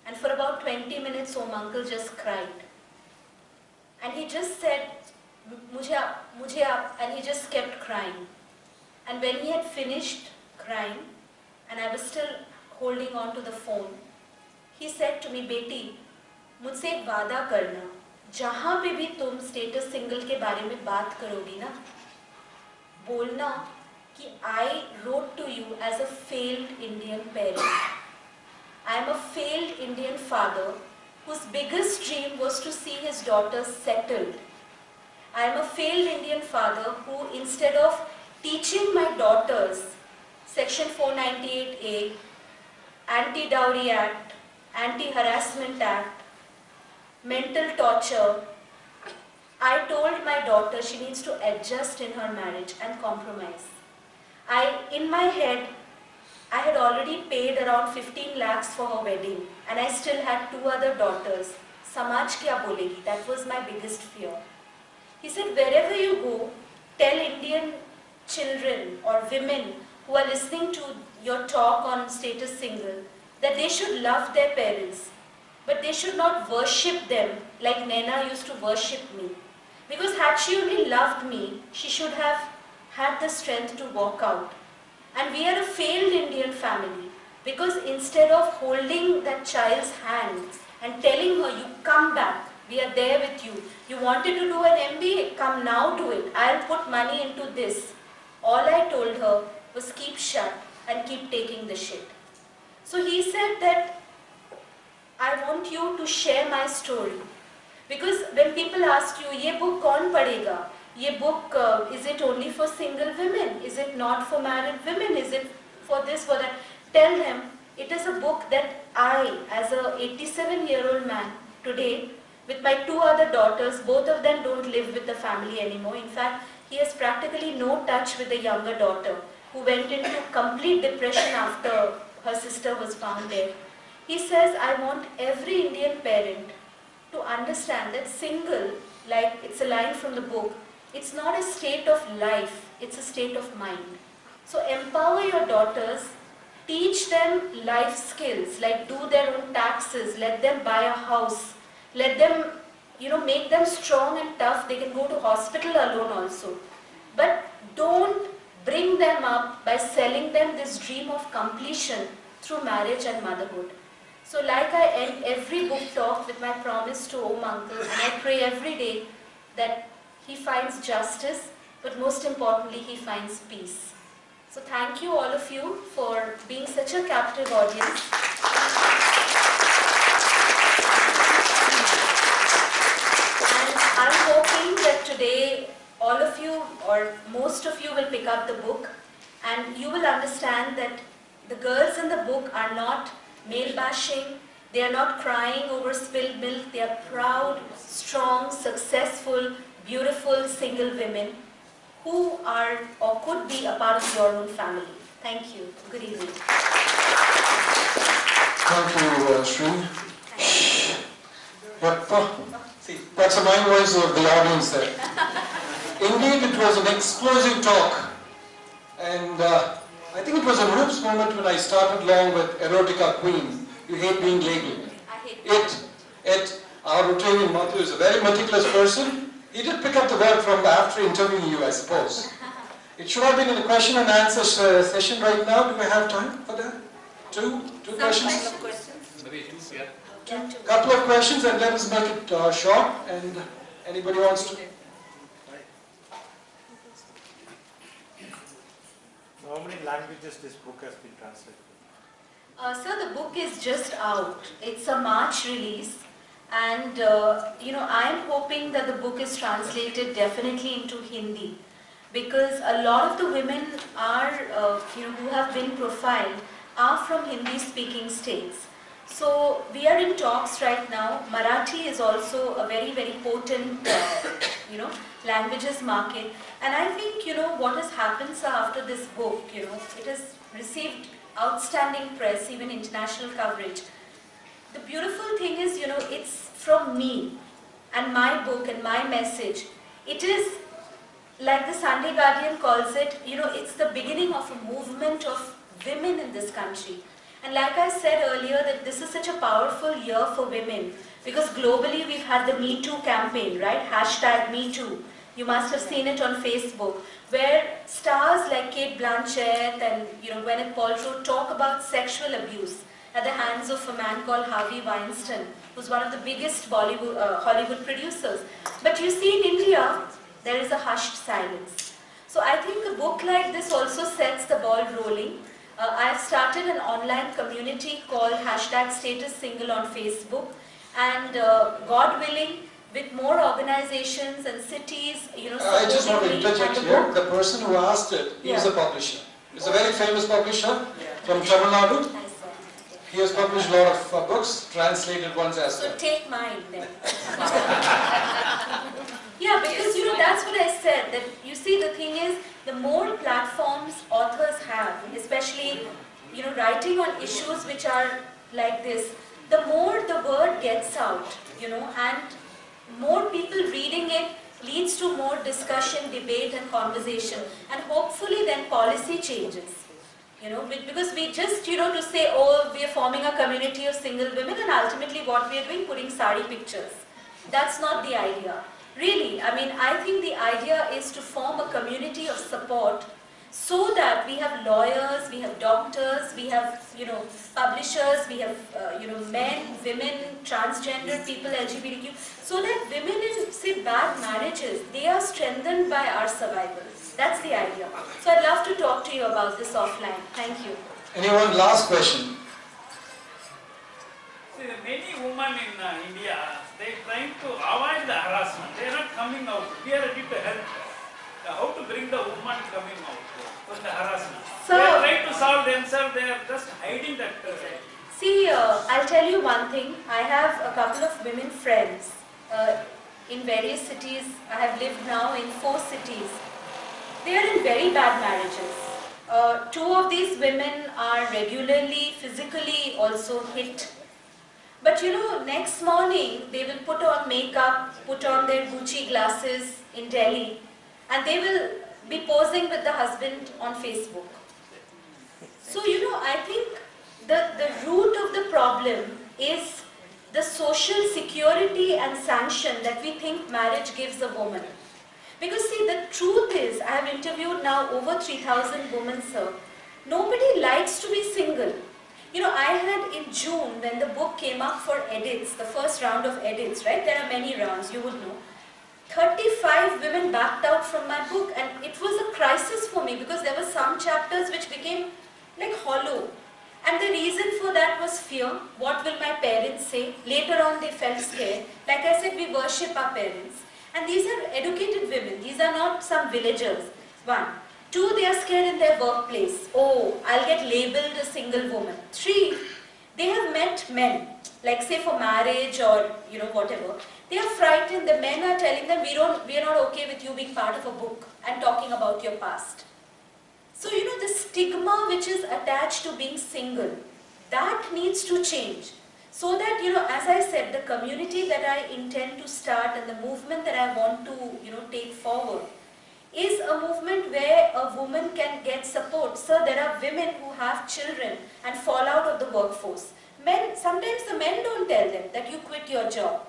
And for about 20 minutes, Om Uncle just cried. And he just said, mujhe aap, and he just kept crying. And when he had finished crying, and I was still holding on to the phone, he said to me, Beti, mujhse ek वादा करना, जहाँ पे भी तुम status single के बारे में बात करोगी ना, बोलना कि I wrote to you as a failed Indian parent. I am a failed Indian father whose biggest dream was to see his daughter settled. I am a failed Indian father who, instead of teaching my daughters Section 498A, Anti-Dowry Act, Anti-Harassment Act, mental torture, I told my daughter she needs to adjust in her marriage and compromise. In my head, I had already paid around 15 lakhs for her wedding, and I still had 2 other daughters. Samaj kya bolegi? That was my biggest fear. He said, wherever you go, tell Indian children or women who are listening to your talk on status single that they should love their parents, but they should not worship them like Nena used to worship me. Because had she only loved me, she should have had the strength to walk out. And we are a failed Indian family, because instead of holding that child's hand and telling her, you come back, we are there with you. You wanted to do an MBA, come now do it. I'll put money into this. All I told her was keep shut and keep taking the shit. So he said that I want you to share my story. Because when people ask you, ye book kaun padega? Ye book, is it only for single women? Is it not for married women? Is it for this, for that? Tell them, it is a book that I, as a 87-year-old man, today, with my 2 other daughters, both of them don't live with the family anymore. In fact, he has practically no touch with the younger daughter, who went into complete depression after her sister was found dead. He says, I want every Indian parent to understand that single, like it's a line from the book, it's not a state of life, it's a state of mind. So empower your daughters, teach them life skills, like do their own taxes, let them buy a house, let them, make them strong and tough. They can go to hospital alone also. But don't bring them up by selling them this dream of completion through marriage and motherhood. So like I end every book talk with my promise to Om Uncle, and I pray every day that he finds justice, but most importantly, he finds peace. So thank you all of you for being such a captive audience. And I'm hoping that today all of you or most of you will pick up the book and you will understand that the girls in the book are not male bashing, they are not crying over spilled milk, they are proud, strong, successful, beautiful single women who are or could be a part of your own family. Thank you. Good evening. Thank you, Sri. See, that's the mind voice of the audience there. Indeed, it was an explosive talk. And I think it was a Roop's moment when I started along with Erotica Queen. You hate being labeled. I hate It, our Rotarian Matthew is a very meticulous person. He did pick up the word from after interviewing you, I suppose. It should have been in a question and answer session right now. Do we have time for that? Two questions? Maybe two, yeah. Couple of questions and let us make it short. And anybody wants to? How many languages this book has been translated? Sir, the book is just out. It's a March release. And, I'm hoping that the book is translated definitely into Hindi. Because a lot of the women are, who have been profiled are from Hindi-speaking states. So we are in talks right now. Marathi is also a very, very potent, languages market. And I think, what has happened, sir, after this book, it has received outstanding press, even international coverage. The beautiful thing is, it's from me and my book and my message. It is, like the Sunday Guardian calls it, it's the beginning of a movement of women in this country. And like I said earlier, that this is such a powerful year for women because globally we've had the Me Too campaign, right? Hashtag Me Too. You must have seen it on Facebook, where stars like Kate Blanchett and Gwyneth Paltrow talk about sexual abuse at the hands of a man called Harvey Weinstein, who's one of the biggest Hollywood producers. But you see in India, there is a hushed silence. So I think a book like this also sets the ball rolling. I've started an online community called #StatusSingle on Facebook, and God willing, with more organizations and cities, I just want to interject here. The person who asked it, he is a publisher. He's a very famous publisher from Tamil Nadu. He has published a lot of books, translated ones as well. So take mine then. Yeah, because that's what I said, that you see the thing is, the more platforms authors have, especially writing on issues which are like this, the more the word gets out, and more people reading it leads to more discussion, debate and conversation, and hopefully then policy changes. Because we just, to say, oh, we are forming a community of single women, and ultimately what we are doing, putting sari pictures. That's not the idea. Really, I think the idea is to form a community of support so that we have lawyers, we have doctors, we have, publishers, we have, men, women, transgender people, LGBTQ, so that women in, say, bad marriages, they are strengthened by our survivors. That's the idea. So I'd love to talk to you about this offline. Thank you. Anyone? Last question. See, many women in India, they are trying to avoid the harassment. They are not coming out. We are ready to help. How to bring the woman coming out from the harassment? So, they are trying to solve themselves. They are just hiding that. See, I'll tell you one thing. I have a couple of women friends in various cities. I have lived now in 4 cities. They are in very bad marriages. 2 of these women are regularly, physically also hit. But you know, next morning they will put on makeup, put on their Gucci glasses in Delhi, and they will be posing with the husband on Facebook. So you know, I think the root of the problem is the social security and sanction that we think marriage gives a woman. Because see, the truth is, I have interviewed now over 3,000 women, sir. Nobody likes to be single. You know, I had in June, when the book came up for edits, the first round of edits, right? There are many rounds, you would know. 35 women backed out from my book, and it was a crisis for me because there were some chapters which became like hollow. And the reason for that was fear. What will my parents say? Later on they felt scared. Like I said, we worship our parents. And these are educated women. These are not some villagers. One. Two, they are scared in their workplace. Oh, I'll get labeled a single woman. Three, they have met men. Like say for marriage or you know whatever. They are frightened. The men are telling them, we are not okay with you being part of a book and talking about your past. So, you know, the stigma which is attached to being single, that needs to change. So that, you know, as I said, the community that I intend to start and the movement that I want to, you know, take forward is a movement where a woman can get support. So there are women who have children and fall out of the workforce. Men, sometimes the men don't tell them that you quit your job.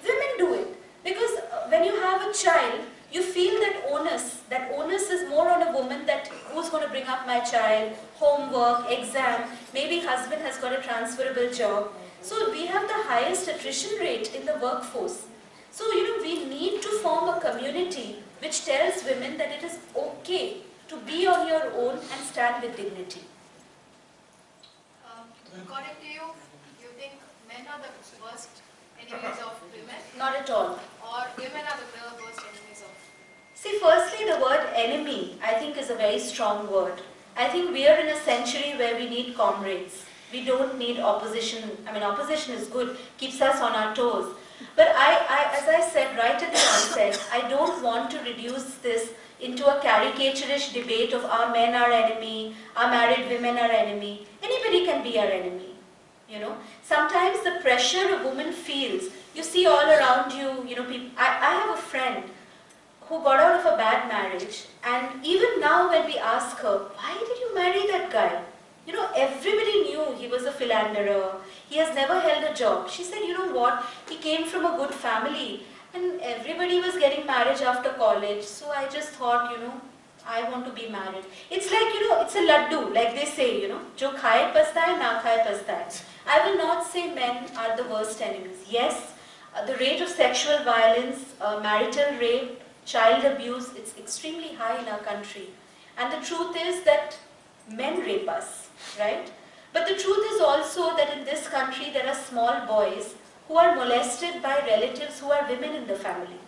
Women do it. Because when you have a child, you feel that onus is more on a woman, that who's going to bring up my child, homework, exam, maybe husband has got a transferable job. So we have the highest attrition rate in the workforce. So, you know, we need to form a community which tells women that it is okay to be on your own and stand with dignity. According to you, you think men are the worst enemies of women? Not at all. Or women are the worst enemies of? See, firstly, the word enemy, I think, is a very strong word. I think we are in a century where we need comrades. We don't need opposition. I mean, opposition is good, keeps us on our toes. But as I said right at the onset, I don't want to reduce this into a caricaturish debate of our men are enemy, our married women are enemy. Anybody can be our enemy, you know. Sometimes the pressure a woman feels, you see all around you, you know, people. I have a friend who got out of a bad marriage, and even now when we ask her, why did you marry that guy? You know, everybody knew he was a philanderer, he has never held a job. She said, you know what, he came from a good family and everybody was getting marriage after college, so I just thought, you know, I want to be married. It's like, you know, it's a laddu, like they say, you know, jo khaye pastaye, na khaye pastaye. I will not say men are the worst enemies. Yes, the rate of sexual violence, marital rape, child abuse, it's extremely high in our country. And the truth is that men rape us, right? But the truth is also that in this country there are small boys who are molested by relatives who are women in the family.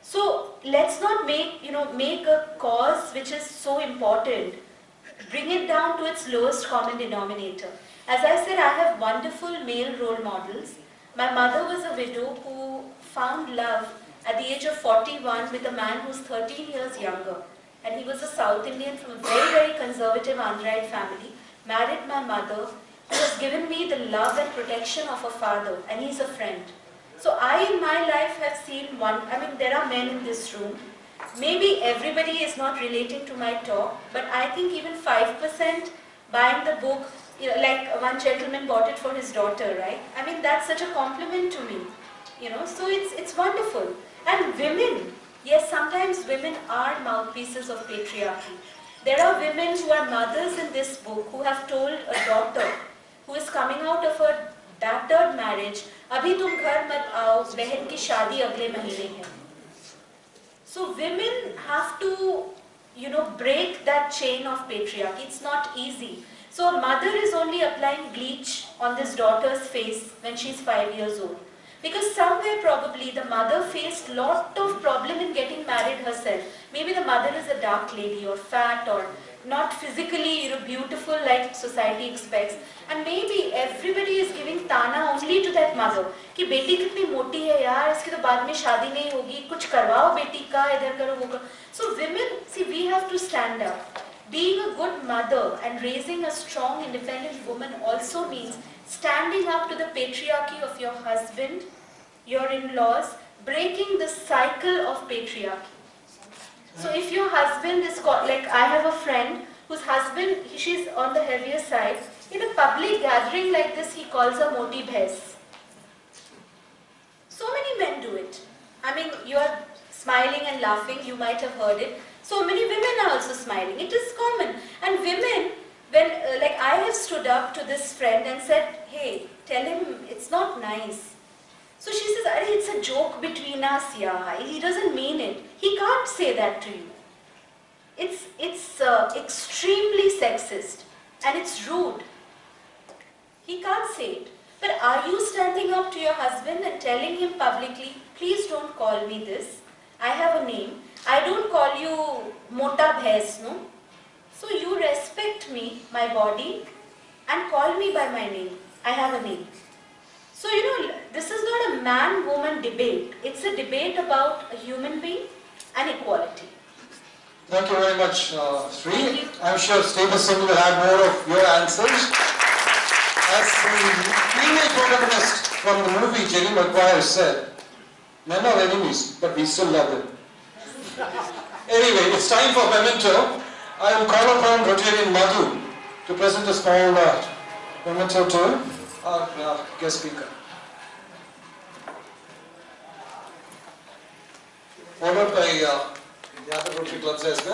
So let's not make a cause which is so important, bring it down to its lowest common denominator. As I said, I have wonderful male role models. My mother was a widow who found love at the age of 41 with a man who's 13 years younger. And he was a South Indian from a very, very conservative Andhraid family, married my mother, who has given me the love and protection of a father, and he's a friend. So I in my life have seen there are men in this room. Maybe everybody is not relating to my talk, but I think even 5% buying the book, you know, like one gentleman bought it for his daughter, right? I mean, that's such a compliment to me, you know, so it's wonderful. And women, yes, sometimes women are mouthpieces of patriarchy. There are women who are mothers in this book who have told a daughter who is coming out of a battered marriage, "Abhi tum ghar mat aao, behan ki shaadi agle mahine hai." So women have to, you know, break that chain of patriarchy. It's not easy. So a mother is only applying bleach on this daughter's face when she's 5 years old. Because somewhere probably the mother faced lot of problem in getting married herself. Maybe the mother is a dark lady or fat or not physically, you know, beautiful like society expects. And maybe everybody is giving tana only to that mother. कि बेटी कितनी मोटी है यार, इसकी तो बाद में शादी नहीं होगी, कुछ करवाओ बेटी का, इधर करो वो करो. So women, see, we have to stand up. being a good mother and raising a strong, independent woman also means standing up to the patriarchy of your husband, your in-laws, breaking the cycle of patriarchy. So if your husband is called, like I have a friend whose husband, she's on the heavier side, in a public gathering like this, he calls her moti bhais. So many men do it. I mean, you are smiling and laughing, you might have heard it. So many women are also smiling. It is common. And women, when, like I have stood up to this friend and said, hey, tell him it's not nice. So she says, it's a joke between us, yeah. He doesn't mean it. He can't say that to you. It's extremely sexist and it's rude. He can't say it. But are you standing up to your husband and telling him publicly, please don't call me this. I have a name. I don't call you mota bhais, no? So you respect me, my body, and call me by my name. I have a name. So this is not a man-woman debate. It's a debate about a human being and equality. Thank you very much, Sri. I'm sure Stable Singh will have more of your answers. As the female protagonist from the movie Jerry Maguire said, men are enemies, but we still love them. Anyway, it's time for memento. I will call upon Rotarian Madhu to present a small memento to our guest speaker. Followed by the other Rotary clubs as well.